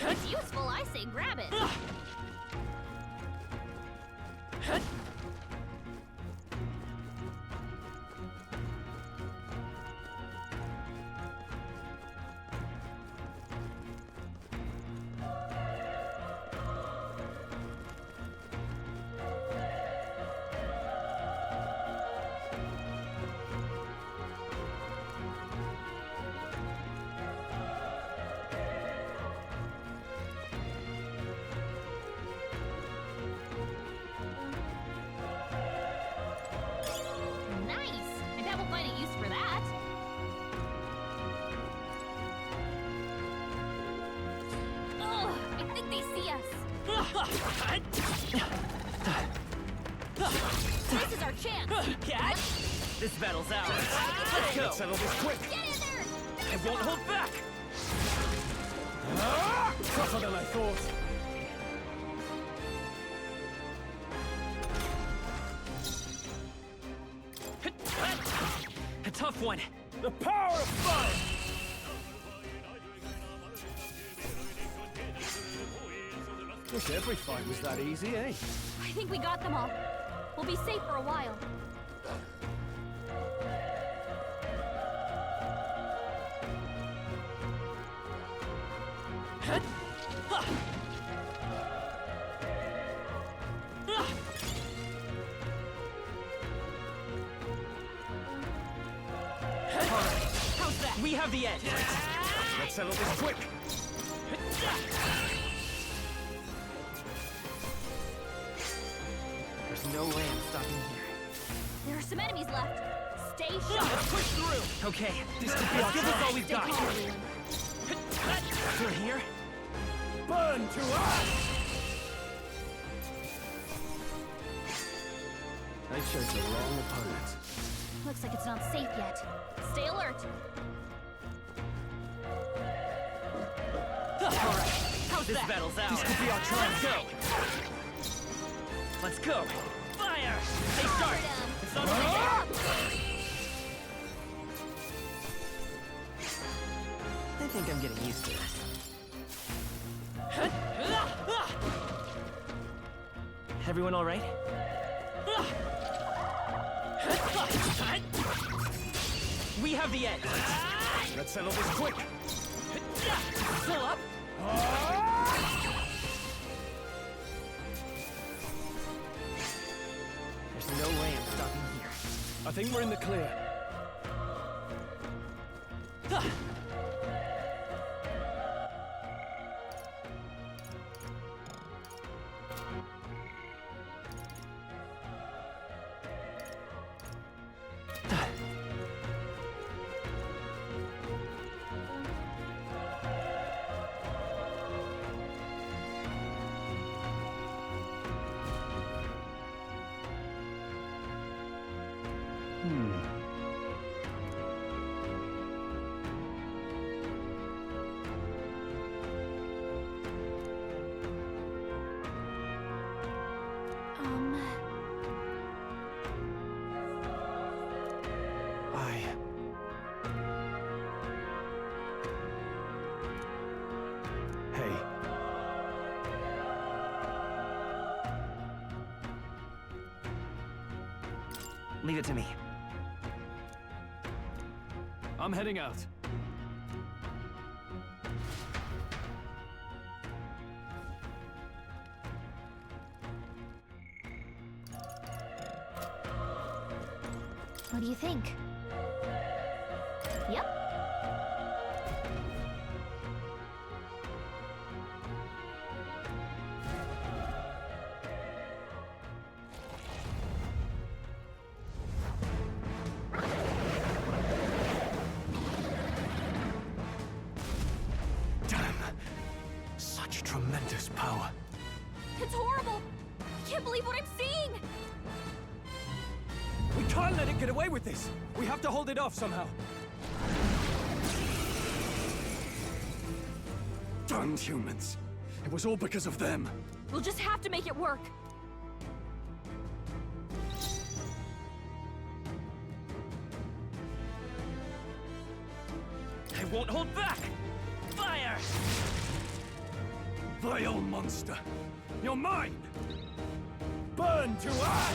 It's useful, I say grab it. This is our chance! Catch! This battle's ours. Let's go! Let's settle this quick! Get in there! I won't hold back! Tougher than I thought. A tough one. The power of fire! Wish every fight was that easy, eh? I think we got them all. We'll be safe for a while. How's that? We have the edge. Let's settle this quick. There's no way I'm stopping here. There are some enemies left. Stay sharp. Let's push through. Okay, this could be give us all we've got. You're here? Burn to ash! I chose the wrong opponent. Looks like it's not safe yet. Stay alert. All right, how's this battle's ours? This could be our chance. Let's go. Fire! Stay sharp. It's not over. I think I'm getting used to this. Everyone all right? We have the edge. Let's settle this quick. Still up? I think we're in the clear. Hey. Leave it to me. I'm heading out. What do you think? Yep. Damn. Such tremendous power. It's horrible! I can't believe what I'm seeing! We can't let it get away with this! We have to hold it off somehow. Damned humans. It was all because of them. We'll just have to make it work. They won't hold back! Fire! Vile monster! You're mine! Burn to ash!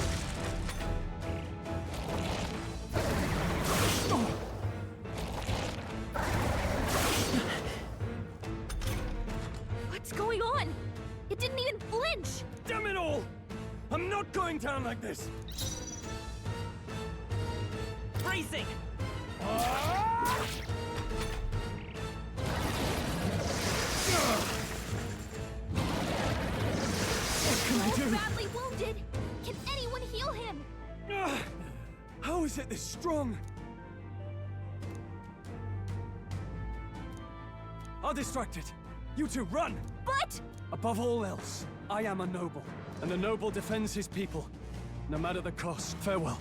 What's going on? It didn't even flinch! Damn it all! I'm not going down like this! Freezing! So badly wounded! Can anyone heal him? How is it this strong? I'll distract it. You two, run! But... Above all else, I am a noble, and the noble defends his people, no matter the cost. Farewell.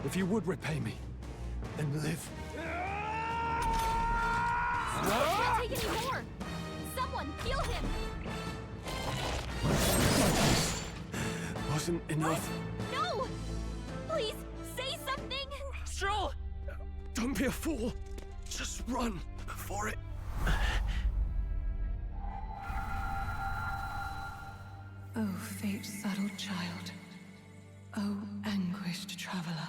If you would repay me, then live. I can't take any more! Someone, heal him! Wasn't enough. No! Please, say something! Stroll! Don't be a fool. Just run before it... Oh, fate-saddled child. Oh, anguished traveler.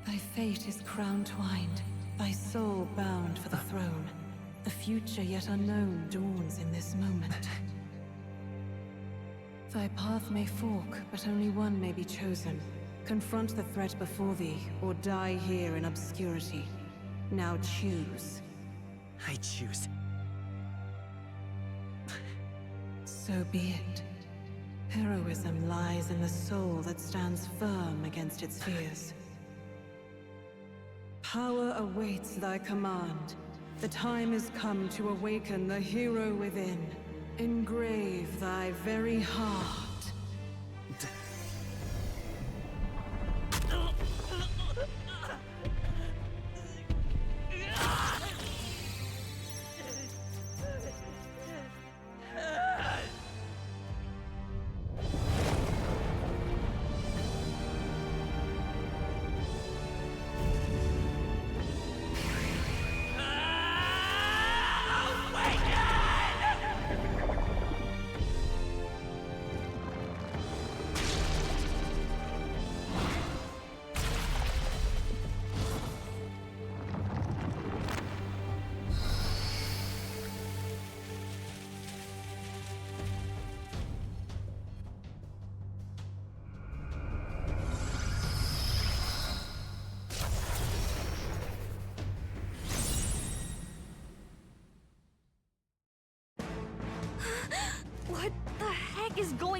Thy fate is crown-twined, thy soul bound for the throne. The future yet unknown dawns in this moment. Thy path may fork, but only one may be chosen. Confront the threat before thee, or die here in obscurity. Now choose. I choose. So be it. Heroism lies in the soul that stands firm against its fears. Power awaits thy command. The time is come to awaken the hero within. Engrave thy very heart.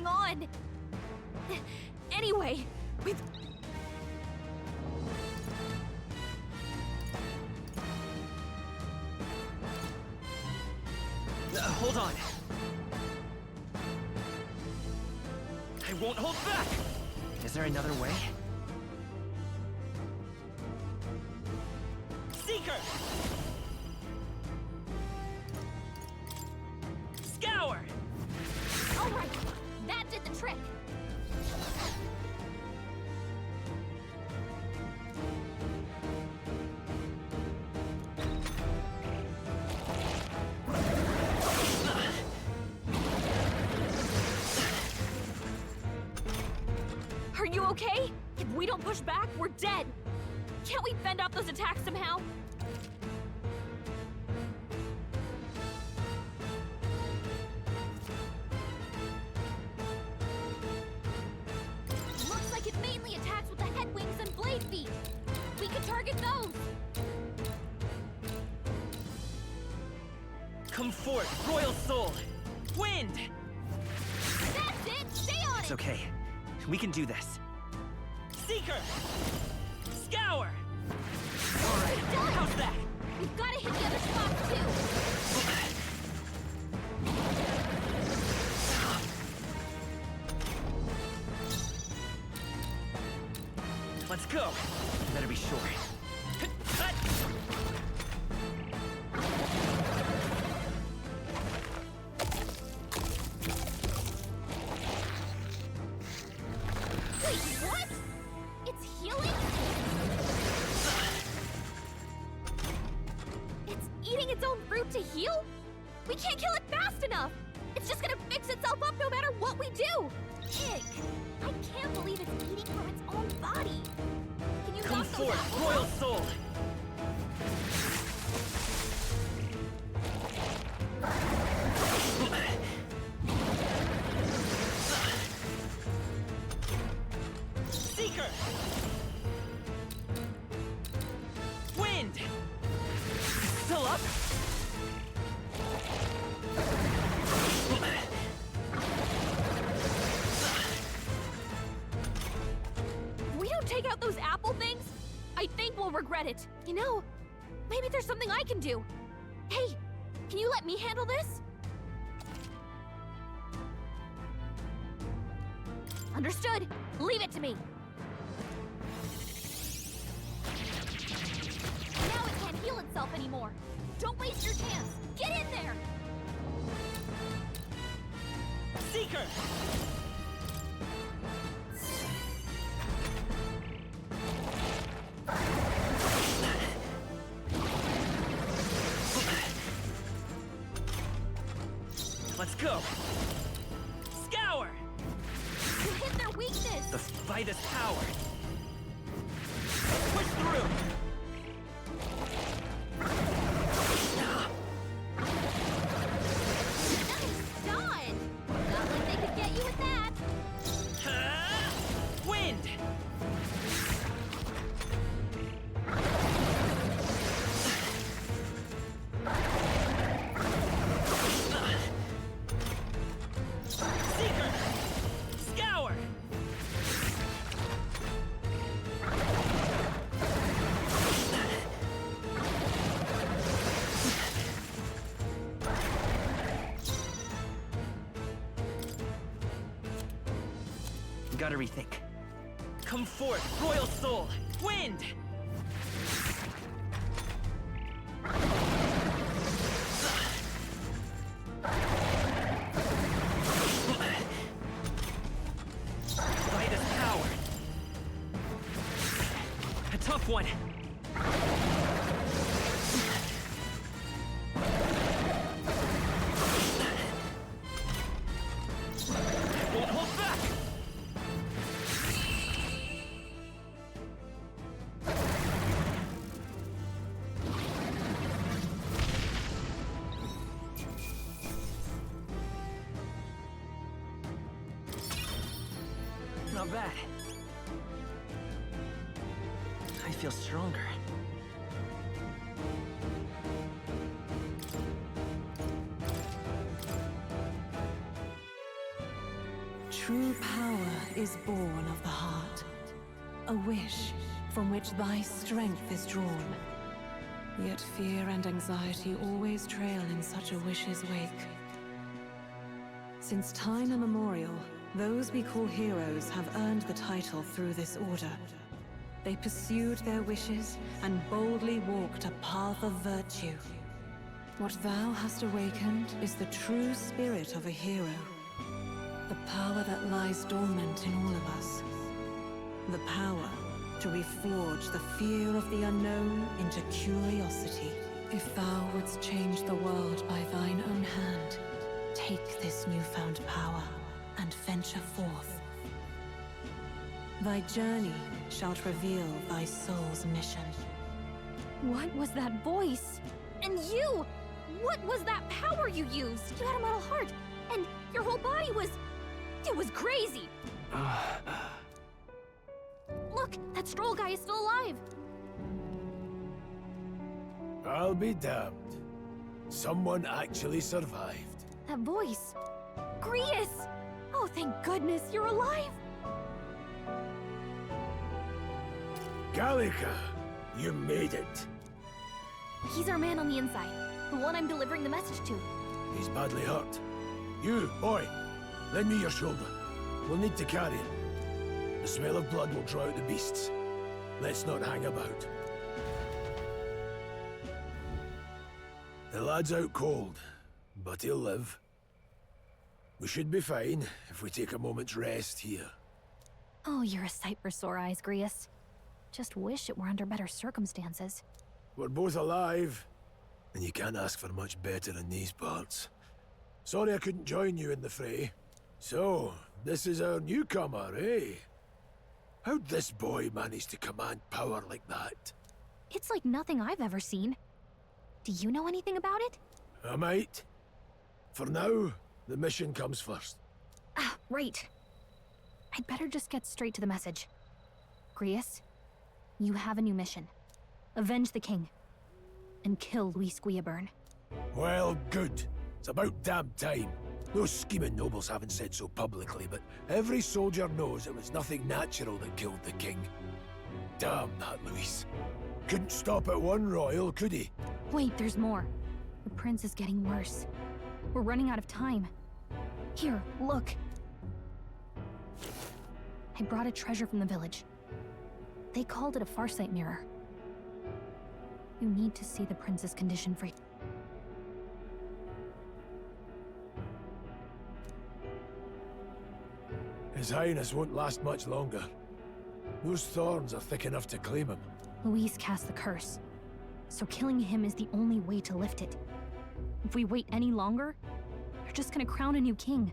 going on? Anyway, we've... Hold on. I won't hold back! Is there another way? Seeker! Scour! Alright, that did the trick. Are you okay? If we don't push back, we're dead. Can't we fend off those attacks somehow? Looks like it mainly attacks with the head wings and blade feet. We could target those. Come forth, Royal Soul! Wind! That's it! Stay on It's it! okay. We can do this. Seeker! Scour! Alright, how's that? We've got to hit the other spots too. Let's go. Better be sure. Wait, what? It's healing? It's eating its own fruit to heal? We can't kill it fast enough! It's just gonna fix itself up no matter what we do! Pig! I can't believe it's eating from its own body! Can you Come knock those forth, apples Royal off? Soul! Seeker! Wind! Still up? If we don't take out those apple things, I think we'll regret it. You know, maybe there's something I can do. Hey, can you let me handle this? Understood. Leave it to me. Now it can't heal itself anymore. Don't waste your chance. Get in there! Seeker! Let's go! Scour! You hit their weakness! The fight is power! Push through! Nice done! Not like they could get you with that! Wind! Seeker! Scour! Gotta rethink. Come forth, Royal Soul! Wind! Fight is power! A tough one! I won't hold back! Not bad. I feel stronger. True power is born of the heart. A wish from which thy strength is drawn. Yet fear and anxiety always trail in such a wish's wake. Since time immemorial, those we call heroes have earned the title through this order. They pursued their wishes and boldly walked a path of virtue. What thou hast awakened is the true spirit of a hero. The power that lies dormant in all of us. The power to reforge the fear of the unknown into curiosity. If thou wouldst change the world by thine own hand, take this newfound power and venture forth. Thy journey shalt reveal thy soul's mission. What was that voice? And you! What was that power you used? You had a metal heart, and your whole body was... It was crazy! Look, that Stroll guy is still alive! I'll be damned. Someone actually survived. That voice... Grius! Oh, thank goodness you're alive! Gallica, you made it. He's our man on the inside, the one I'm delivering the message to. He's badly hurt. You, boy, lend me your shoulder. We'll need to carry him. The smell of blood will draw out the beasts. Let's not hang about. The lad's out cold, but he'll live. We should be fine if we take a moment's rest here. Oh, you're a sight for sore eyes, Grius. Just wish it were under better circumstances. We're both alive, and you can't ask for much better in these parts. Sorry I couldn't join you in the fray. So, this is our newcomer, eh? How'd this boy manage to command power like that? It's like nothing I've ever seen. Do you know anything about it? I might. For now, the mission comes first. Ah, right. I'd better just get straight to the message. Grius, you have a new mission. Avenge the king. And kill Luis Guillaburn. Well, good. It's about damn time. Those scheming nobles haven't said so publicly, but every soldier knows it was nothing natural that killed the king. Damn that Luis. Couldn't stop at one royal, could he? Wait, there's more. The prince is getting worse. We're running out of time. Here, look. I brought a treasure from the village. They called it a farsight mirror. You need to see the prince's condition for... His Highness won't last much longer. Those thorns are thick enough to claim him. Luis cast the curse, so killing him is the only way to lift it. If we wait any longer, they're just gonna crown a new king.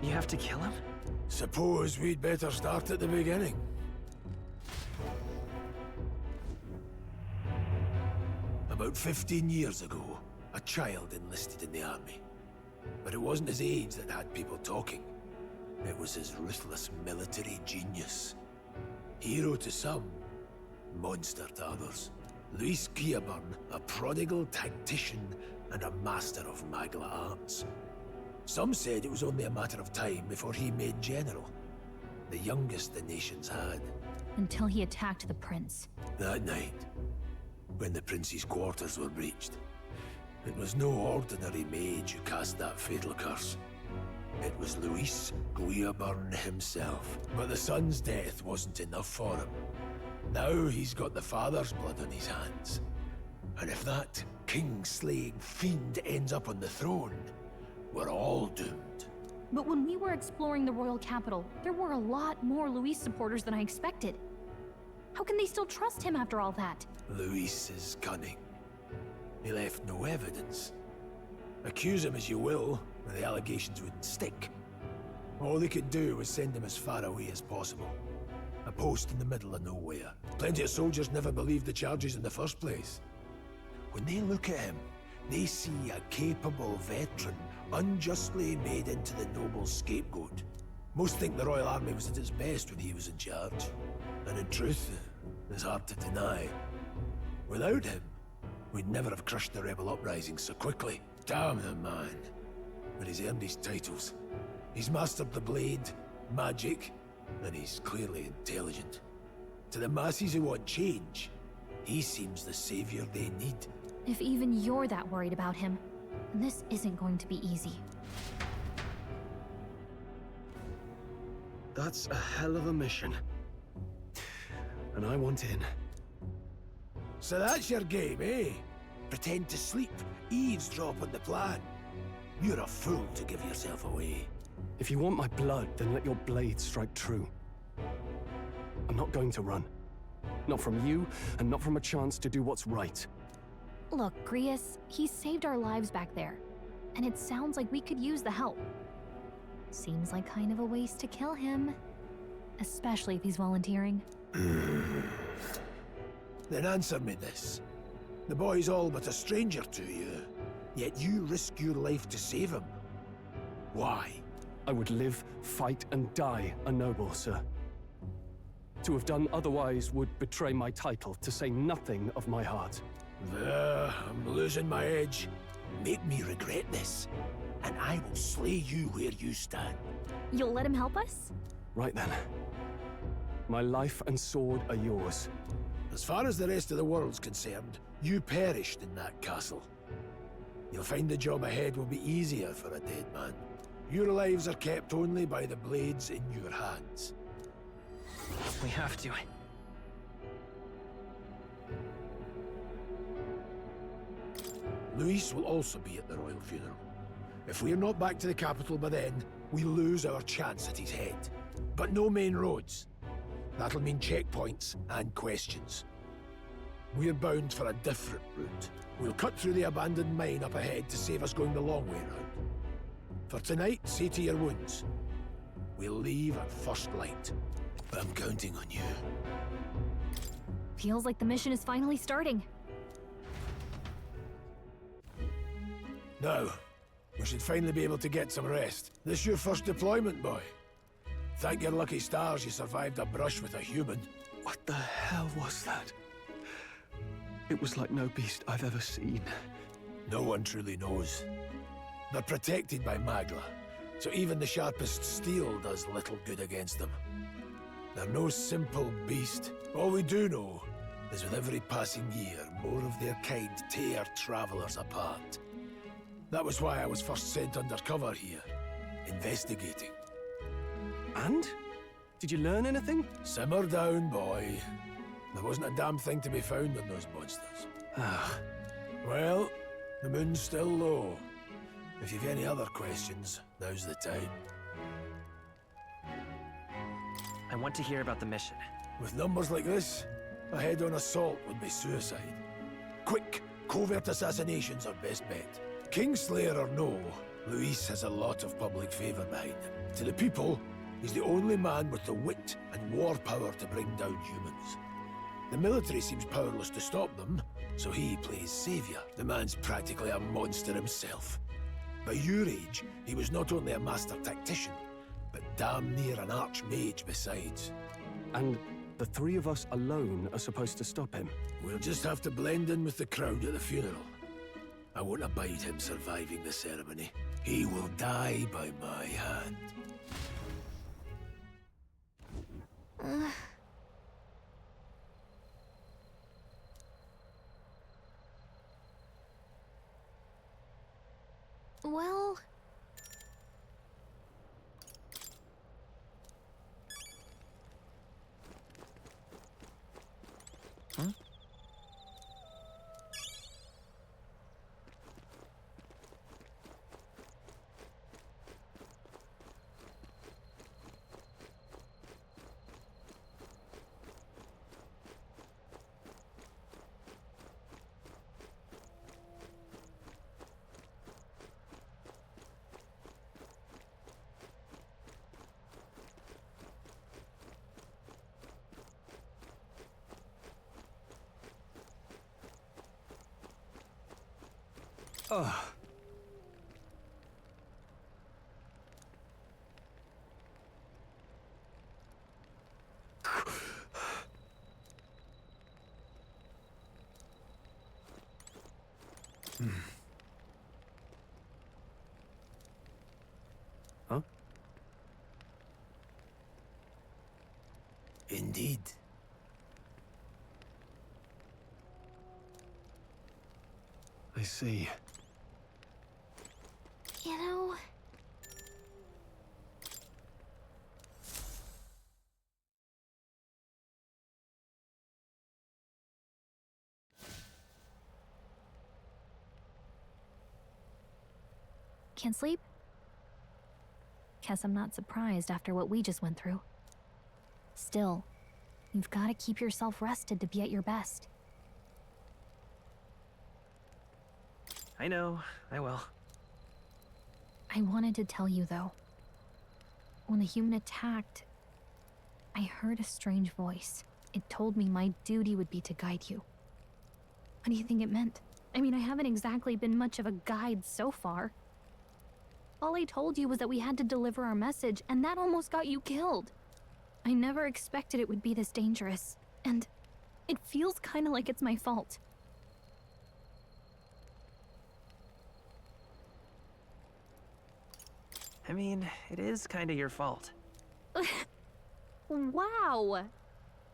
You have to kill him? Suppose we'd better start at the beginning. About 15 years ago, a child enlisted in the army. But it wasn't his age that had people talking. It was his ruthless military genius. Hero to some, monster to others. Luis Guillaburn, a prodigal tactician and a master of Magla arts. Some said it was only a matter of time before he made general. The youngest the nations had. Until he attacked the prince. That night, when the prince's quarters were breached, it was no ordinary mage who cast that fatal curse. It was Luis Guillaburn himself. But the son's death wasn't enough for him. Now he's got the father's blood on his hands. And if that king-slaying fiend ends up on the throne, we're all doomed. But when we were exploring the royal capital, there were a lot more Luis supporters than I expected. How can they still trust him after all that? Luis is cunning. He left no evidence. Accuse him as you will, the allegations wouldn't stick. All they could do was send him as far away as possible. A post in the middle of nowhere. Plenty of soldiers never believed the charges in the first place. When they look at him, they see a capable veteran unjustly made into the noble's scapegoat. Most think the Royal Army was at its best when he was in charge. And in truth, it's hard to deny. Without him, we'd never have crushed the rebel uprising so quickly. Damn the man. But he's earned his titles. He's mastered the blade, magic, and he's clearly intelligent. To the masses who want change, he seems the savior they need. If even you're that worried about him, this isn't going to be easy. That's a hell of a mission. And I want in. So that's your game, eh? Pretend to sleep, eavesdrop on the plan. You're a fool to give yourself away. If you want my blood, then let your blade strike true. I'm not going to run. Not from you, and not from a chance to do what's right. Look, Grius, he saved our lives back there, and it sounds like we could use the help. Seems like kind of a waste to kill him, especially if he's volunteering. Then answer me this. The boy's all but a stranger to you, yet you risk your life to save him. Why? I would live, fight, and die a noble, sir. To have done otherwise would betray my title, to say nothing of my heart. I'm losing my edge. Make me regret this, and I will slay you where you stand. You'll let him help us? Right then. My life and sword are yours. As far as the rest of the world's concerned, you perished in that castle. You'll find the job ahead will be easier for a dead man. Your lives are kept only by the blades in your hands. We have to. Luis will also be at the royal funeral. If we're not back to the capital by then, we lose our chance at his head. But no main roads. That'll mean checkpoints and questions. We're bound for a different route. We'll cut through the abandoned mine up ahead to save us going the long way round. For tonight, see to your wounds. We'll leave at first light. But I'm counting on you. Feels like the mission is finally starting. Now, we should finally be able to get some rest. This your first deployment, boy. Thank your lucky stars you survived a brush with a human. What the hell was that? It was like no beast I've ever seen. No one truly knows. They're protected by Magla, so even the sharpest steel does little good against them. They're no simple beast. All we do know is with every passing year, more of their kind tear travelers apart. That was why I was first sent undercover here, investigating. And? Did you learn anything? Simmer down, boy. There wasn't a damn thing to be found on those monsters. Well, the moon's still low. If you've any other questions, now's the time. I want to hear about the mission. With numbers like this, a head-on assault would be suicide. Quick, covert assassinations are best bet. Kingslayer or no, Luis has a lot of public favor behind him. To the people, he's the only man with the wit and war power to bring down humans. The military seems powerless to stop them, so he plays savior. The man's practically a monster himself. By your age, he was not only a master tactician, but damn near an archmage besides. And the three of us alone are supposed to stop him? We'll just have to blend in with the crowd at the funeral. I won't abide him surviving the ceremony. He will die by my hand. Well... Huh? Ugh. Indeed. I see. You know... Can't sleep? Guess I'm not surprised after what we just went through. Still, you've got to keep yourself rested to be at your best. I know, I will. I wanted to tell you, though. When the human attacked, I heard a strange voice. It told me my duty would be to guide you. What do you think it meant? I mean, I haven't exactly been much of a guide so far. All I told you was that we had to deliver our message, and that almost got you killed. I never expected it would be this dangerous, and it feels kind of like it's my fault. I mean, it is kind of your fault. Wow!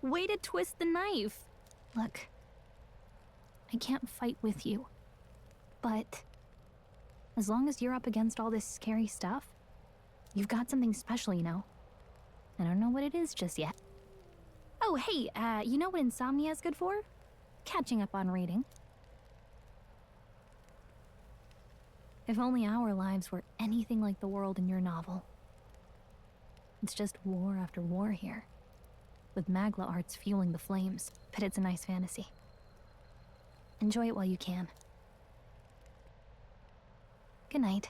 Way to twist the knife. Look, I can't fight with you, but as long as you're up against all this scary stuff, you've got something special, you know. I don't know what it is just yet. Oh, hey, you know what insomnia is good for? Catching up on reading. If only our lives were anything like the world in your novel. It's just war after war here, with Magla arts fueling the flames, but it's a nice fantasy. Enjoy it while you can. Good night.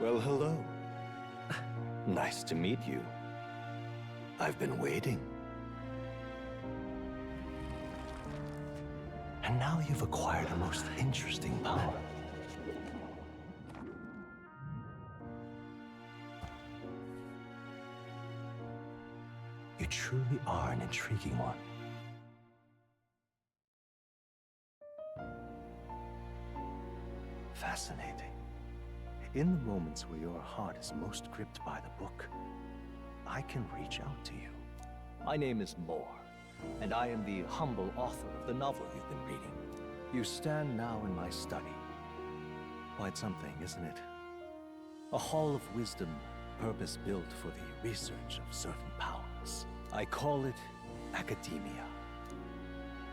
Well, hello. Nice to meet you. I've been waiting. And now you've acquired a most interesting power. You truly are an intriguing one. Fascinating. In the moments where your heart is most gripped by the book, I can reach out to you. My name is Moore, and I am the humble author of the novel you've been reading. You stand now in my study. Quite something, isn't it? A hall of wisdom, purpose-built for the research of certain powers. I call it academia.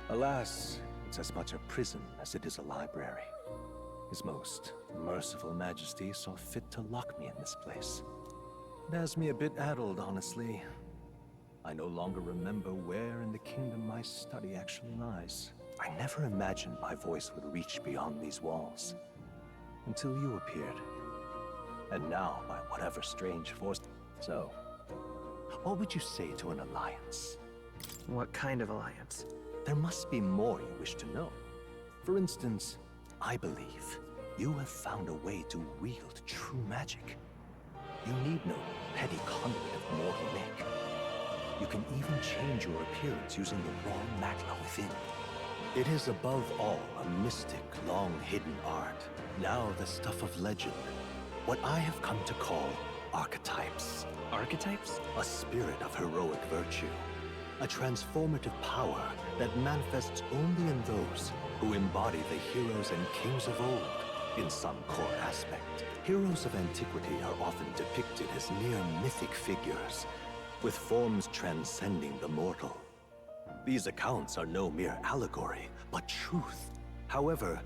Alas, it's as much a prison as it is a library. His most merciful majesty saw fit to lock me in this place. It has me a bit addled, honestly. I no longer remember where in the kingdom my study actually lies. I never imagined my voice would reach beyond these walls. Until you appeared. And now, by whatever strange force... So, what would you say to an alliance? What kind of alliance? There must be more you wish to know. For instance, I believe you have found a way to wield true magic. You need no petty conduit of mortal make. You can even change your appearance using the raw magma within. It is above all a mystic, long-hidden art, now the stuff of legend. What I have come to call archetypes. Archetypes? A spirit of heroic virtue. A transformative power that manifests only in those who embody the heroes and kings of old in some core aspect. Heroes of antiquity are often depicted as near mythic figures, with forms transcending the mortal. These accounts are no mere allegory, but truth. However,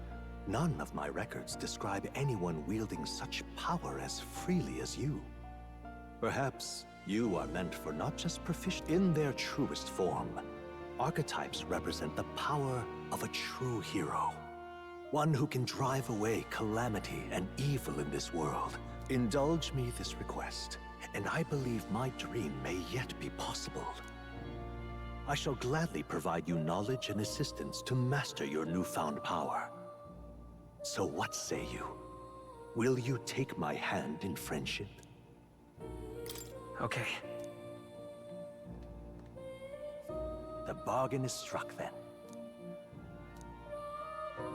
none of my records describe anyone wielding such power as freely as you. Perhaps you are meant for not just proficient in their truest form. Archetypes represent the power of a true hero. One who can drive away calamity and evil in this world. Indulge me this request, and I believe my dream may yet be possible. I shall gladly provide you knowledge and assistance to master your newfound power. So what say you? Will you take my hand in friendship? Okay. bargain is struck then.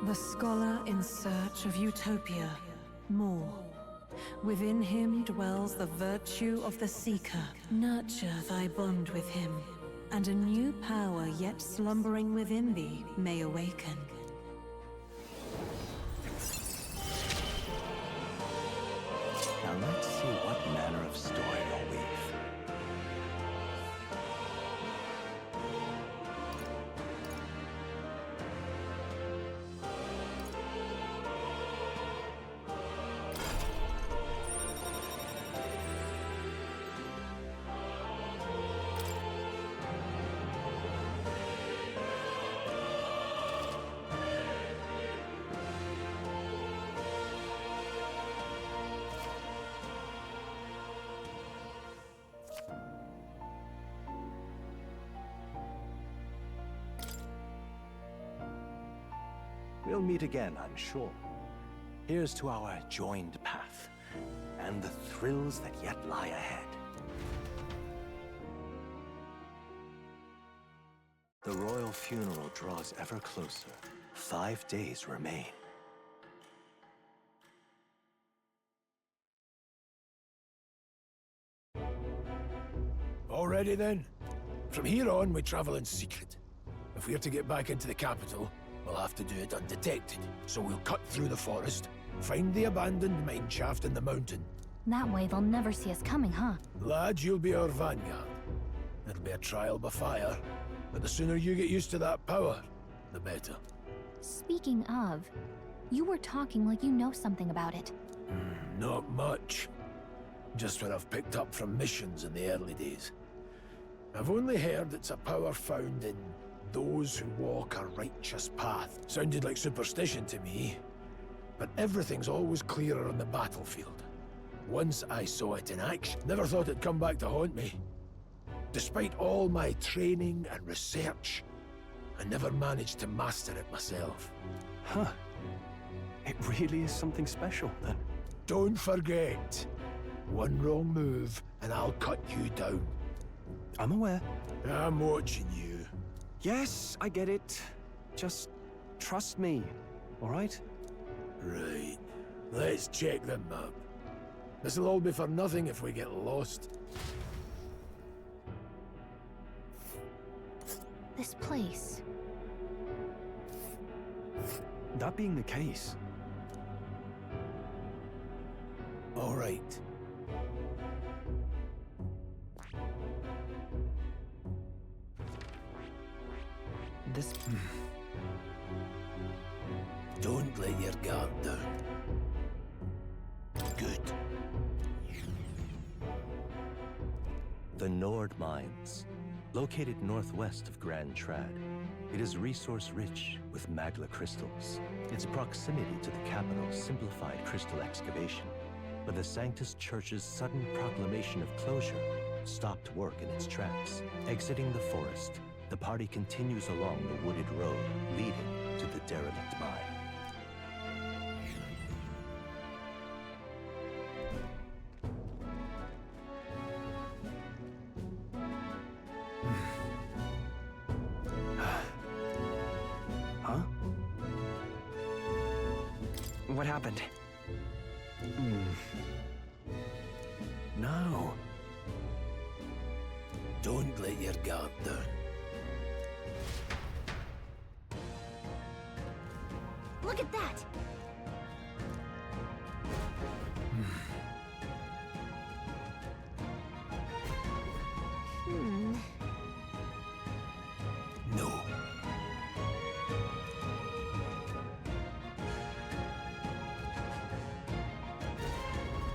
The scholar in search of utopia. More. Within him dwells the virtue of the seeker. Nurture thy bond with him, and a new power yet slumbering within thee may awaken. Now let's see what manner of story you'll weave. We'll meet again, I'm sure. Here's to our joined path, and the thrills that yet lie ahead. The royal funeral draws ever closer. 5 days remain. All ready then? From here on, we travel in secret. If we're to get back into the capital, we'll have to do it undetected. So we'll cut through the forest, find the abandoned mine shaft in the mountain. That way they'll never see us coming, huh? Lad, you'll be our vanguard. It'll be a trial by fire, but the sooner you get used to that power, the better. Speaking of, you were talking like you know something about it. Not much. Just what I've picked up from missions in the early days. I've only heard it's a power found in those who walk a righteous path. Sounded like superstition to me, but everything's always clearer on the battlefield. Once I saw it in action, never thought it'd come back to haunt me. Despite all my training and research, I never managed to master it myself. Huh. It really is something special, then. Don't forget, one wrong move and I'll cut you down. I'm aware. I'm watching you. Yes, I get it. Just trust me, all right? Right. Let's check the map. This'll all be for nothing if we get lost. This place. That being the case... All right. This... Don't let your guard down. Good. The Nord Mines, located northwest of Grand Trad. It is resource-rich with magla crystals. Its proximity to the capital simplified crystal excavation, but the Sanctus Church's sudden proclamation of closure stopped work in its tracks. Exiting the forest, the party continues along the wooded road leading to the derelict mine. Huh? What happened? No. Don't let your guard down. Look at that! No.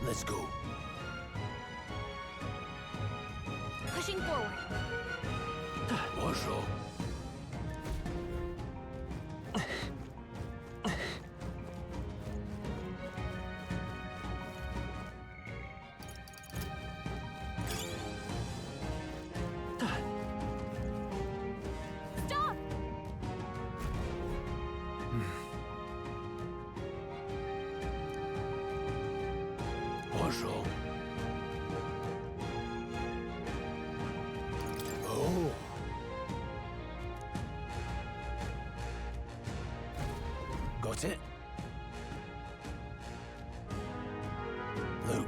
Let's go. Pushing forward. What's wrong? Stop! What's wrong? Oh. Got it? Luke.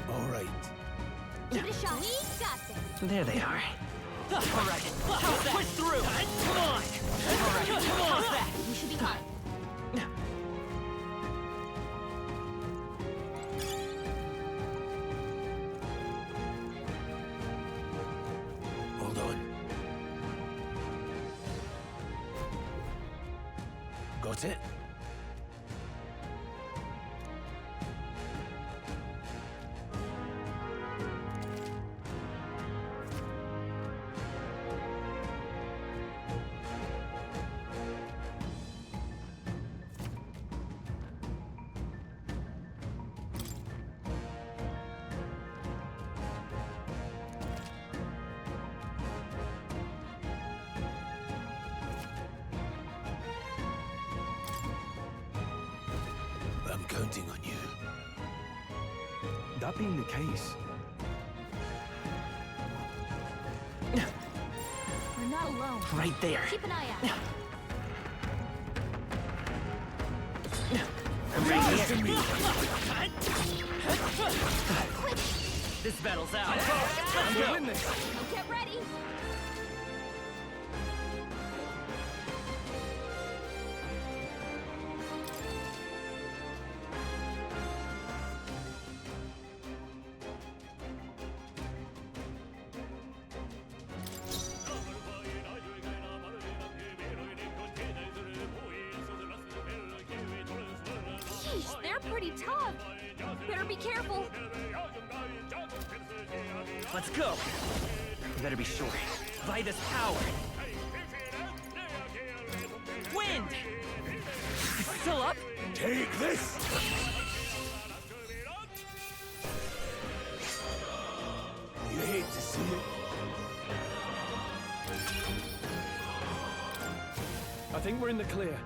All right. Give it a shot. We got this. There they are. All right, push through. Come on. All right, how's that? We should be fine. Hold on. Got it? I'm counting on you. That being the case, We're not alone. Right there. Keep an eye out. Right to me. Quick! This battle's out. I'm gonna win this. Now get ready. Sheesh, they're pretty tough. Better be careful. Let's go. You better be sure. Vida's power. Wind! Still up? Take this! You hate to see it. I think we're in the clear.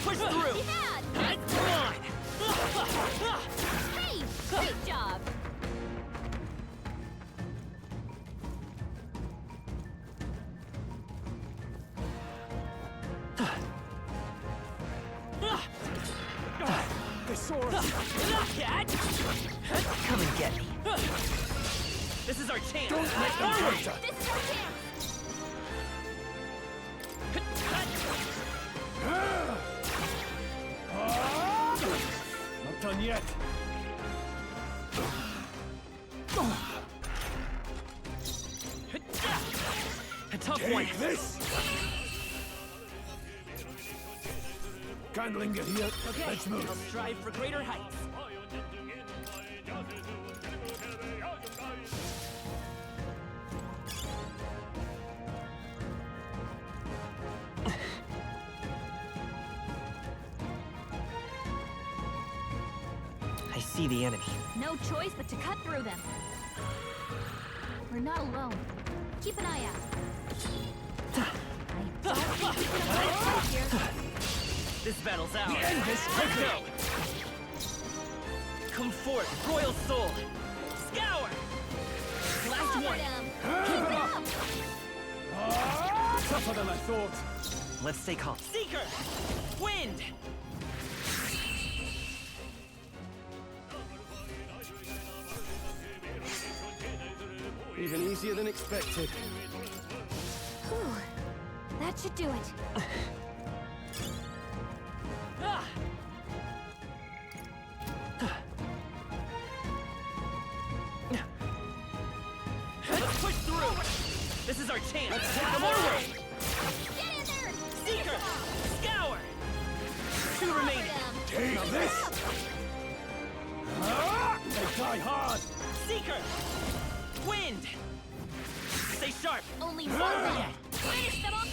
Push through! Yeah! Come on! Hey! Great job! They saw us. Come and get me. This is our chance. Don't let them hurt us. This is our chance! Not done yet. A tough Take one. this! Can't linger here. Okay, Let's move. I'll strive for greater heights. see the enemy. No choice but to cut through them. We're not alone. Keep an eye out. I don't think we can avoid it here. This battle's ours. The end is Let's go! Come forth, Royal Soul! Scour! Last one! Keep it up! Tougher than I thought. Let's stay calm. Seeker! Wind! Even easier than expected. Whew. That should do it. Let's push through! This is our chance! Let's take them forward! Get in there! Seeker! Scour! Two remaining! Take this! They die hard! Seeker! Wind! Stay sharp! Only one yet! Finish them up!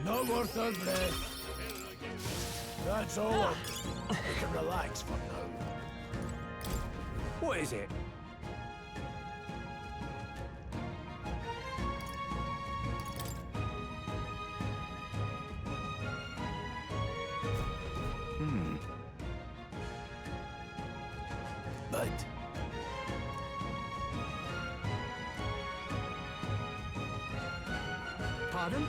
No more third breath. That's all. We can relax for now. What is it? But Pardon?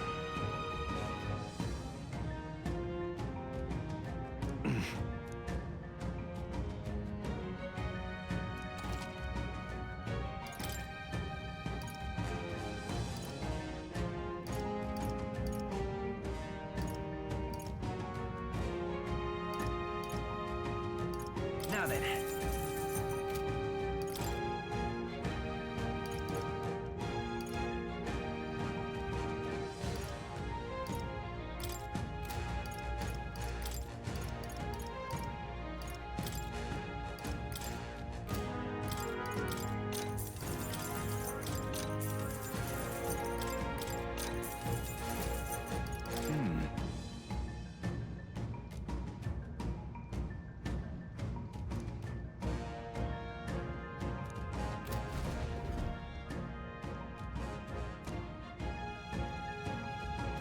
Now then.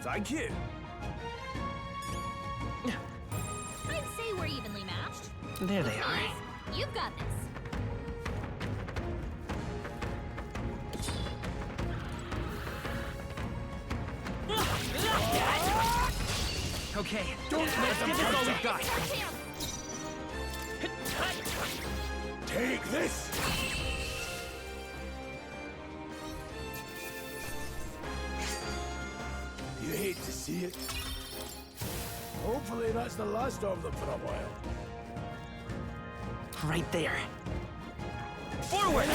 Thank you. I'd say we're evenly matched. There they are. You've got this. Okay, Don't let's let them give this all touch we've got. take this! You hate to see it. Hopefully that's the last of them for a while. Right there. Forward!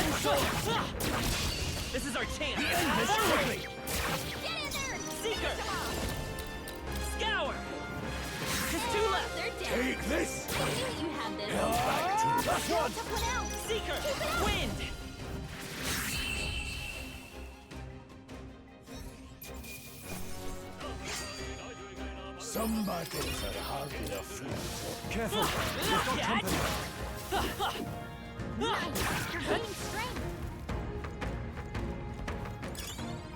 This is our chance! Forward! Get in there! Seeker! Scour! Just two left! They're dead. Take this! I knew you had this. That's one! Took one out. Seeker! Wind! Some battles are hard enough. Careful. We've got company. Nice. You're gaining strength.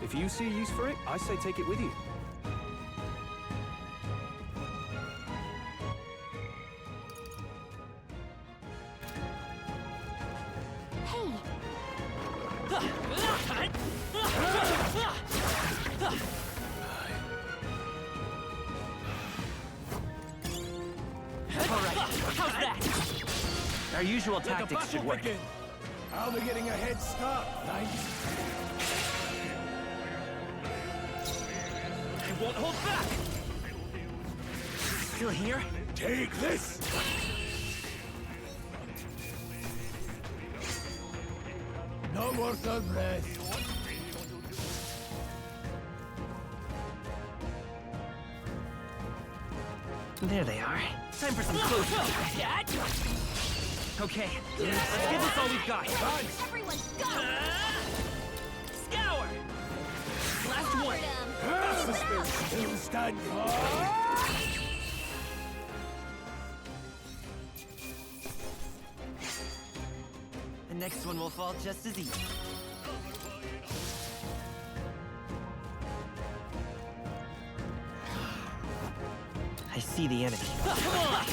If you see use for it, I say take it with you. Hey, Alright, how's that? Our usual tactics should work. Begin. I'll be getting a head start, thanks. I won't hold back! Still here? Take this! No more third breath. There they are. Time for some close up. Okay, let's give this all we've got. everyone, go! Scour! Last one. Still standing. next one will fall just as easy. I see the enemy. Come on!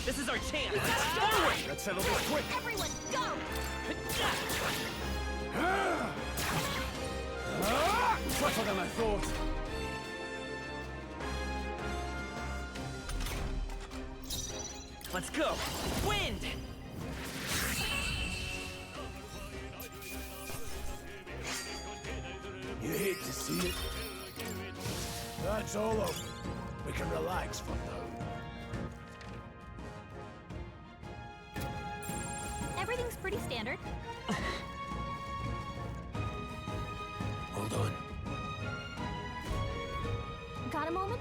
This is our chance! Forward! Let's settle this quick! Everyone, go! Tougher than I thought. Let's go! Wind! You hate to see it. That's all over. We can relax for now. Everything's pretty standard. Hold on. Got a moment?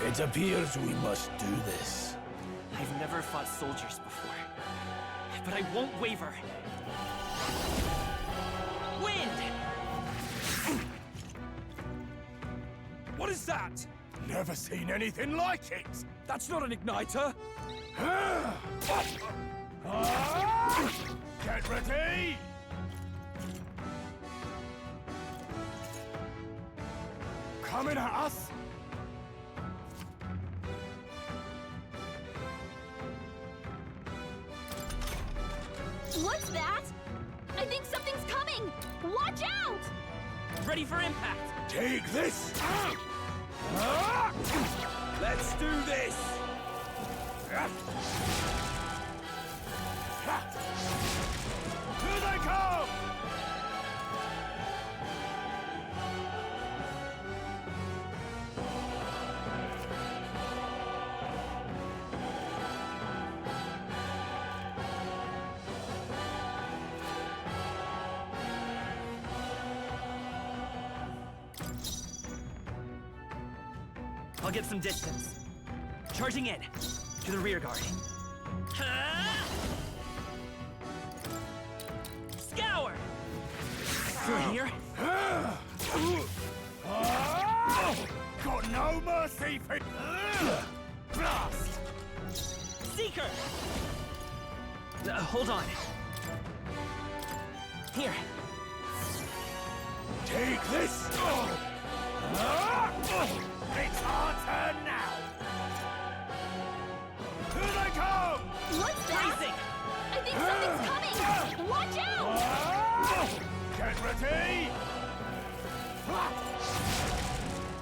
It appears we must do this. I've never fought soldiers before, but I won't waver. Wind! What is that? Never seen anything like it! That's not an igniter! Get ready! Coming at us! What's that? I think something's coming! Watch out! Ready for impact! Take this! Let's do this! Here they come! I'll get some distance. Charging in. To the rear guard. Scour! Through here. Got no mercy for... Blast! Seeker! Hold on. Here. Take this! It's our turn now! Here they come! What's that? Freezing! I think something's coming! Watch out! Get ready!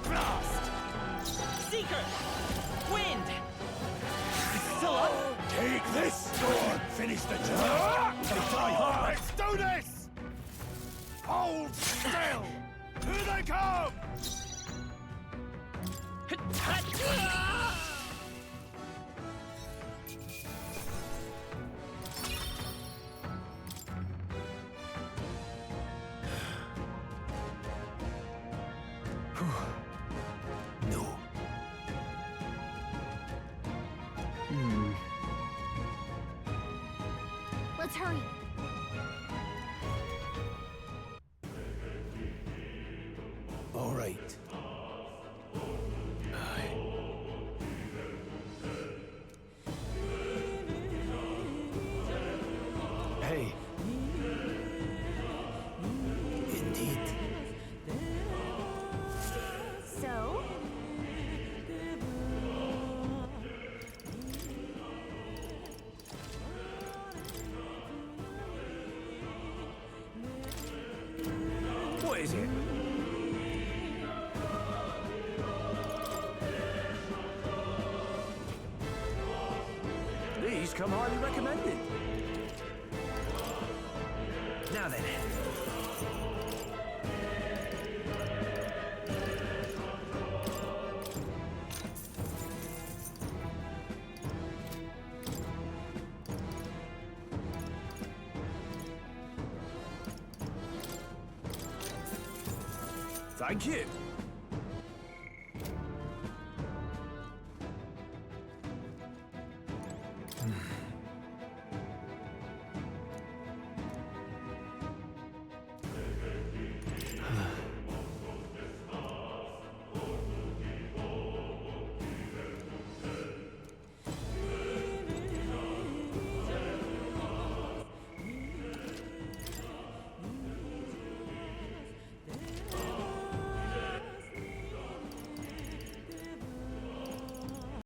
Blast! Seeker! Wind! Still up? Take this! Finish the job! Let's do this! Hold still! Here they come! No. Let's hurry. All right. Hey. Indeed. So? What is it? These come highly recommended. Now then. Thank you.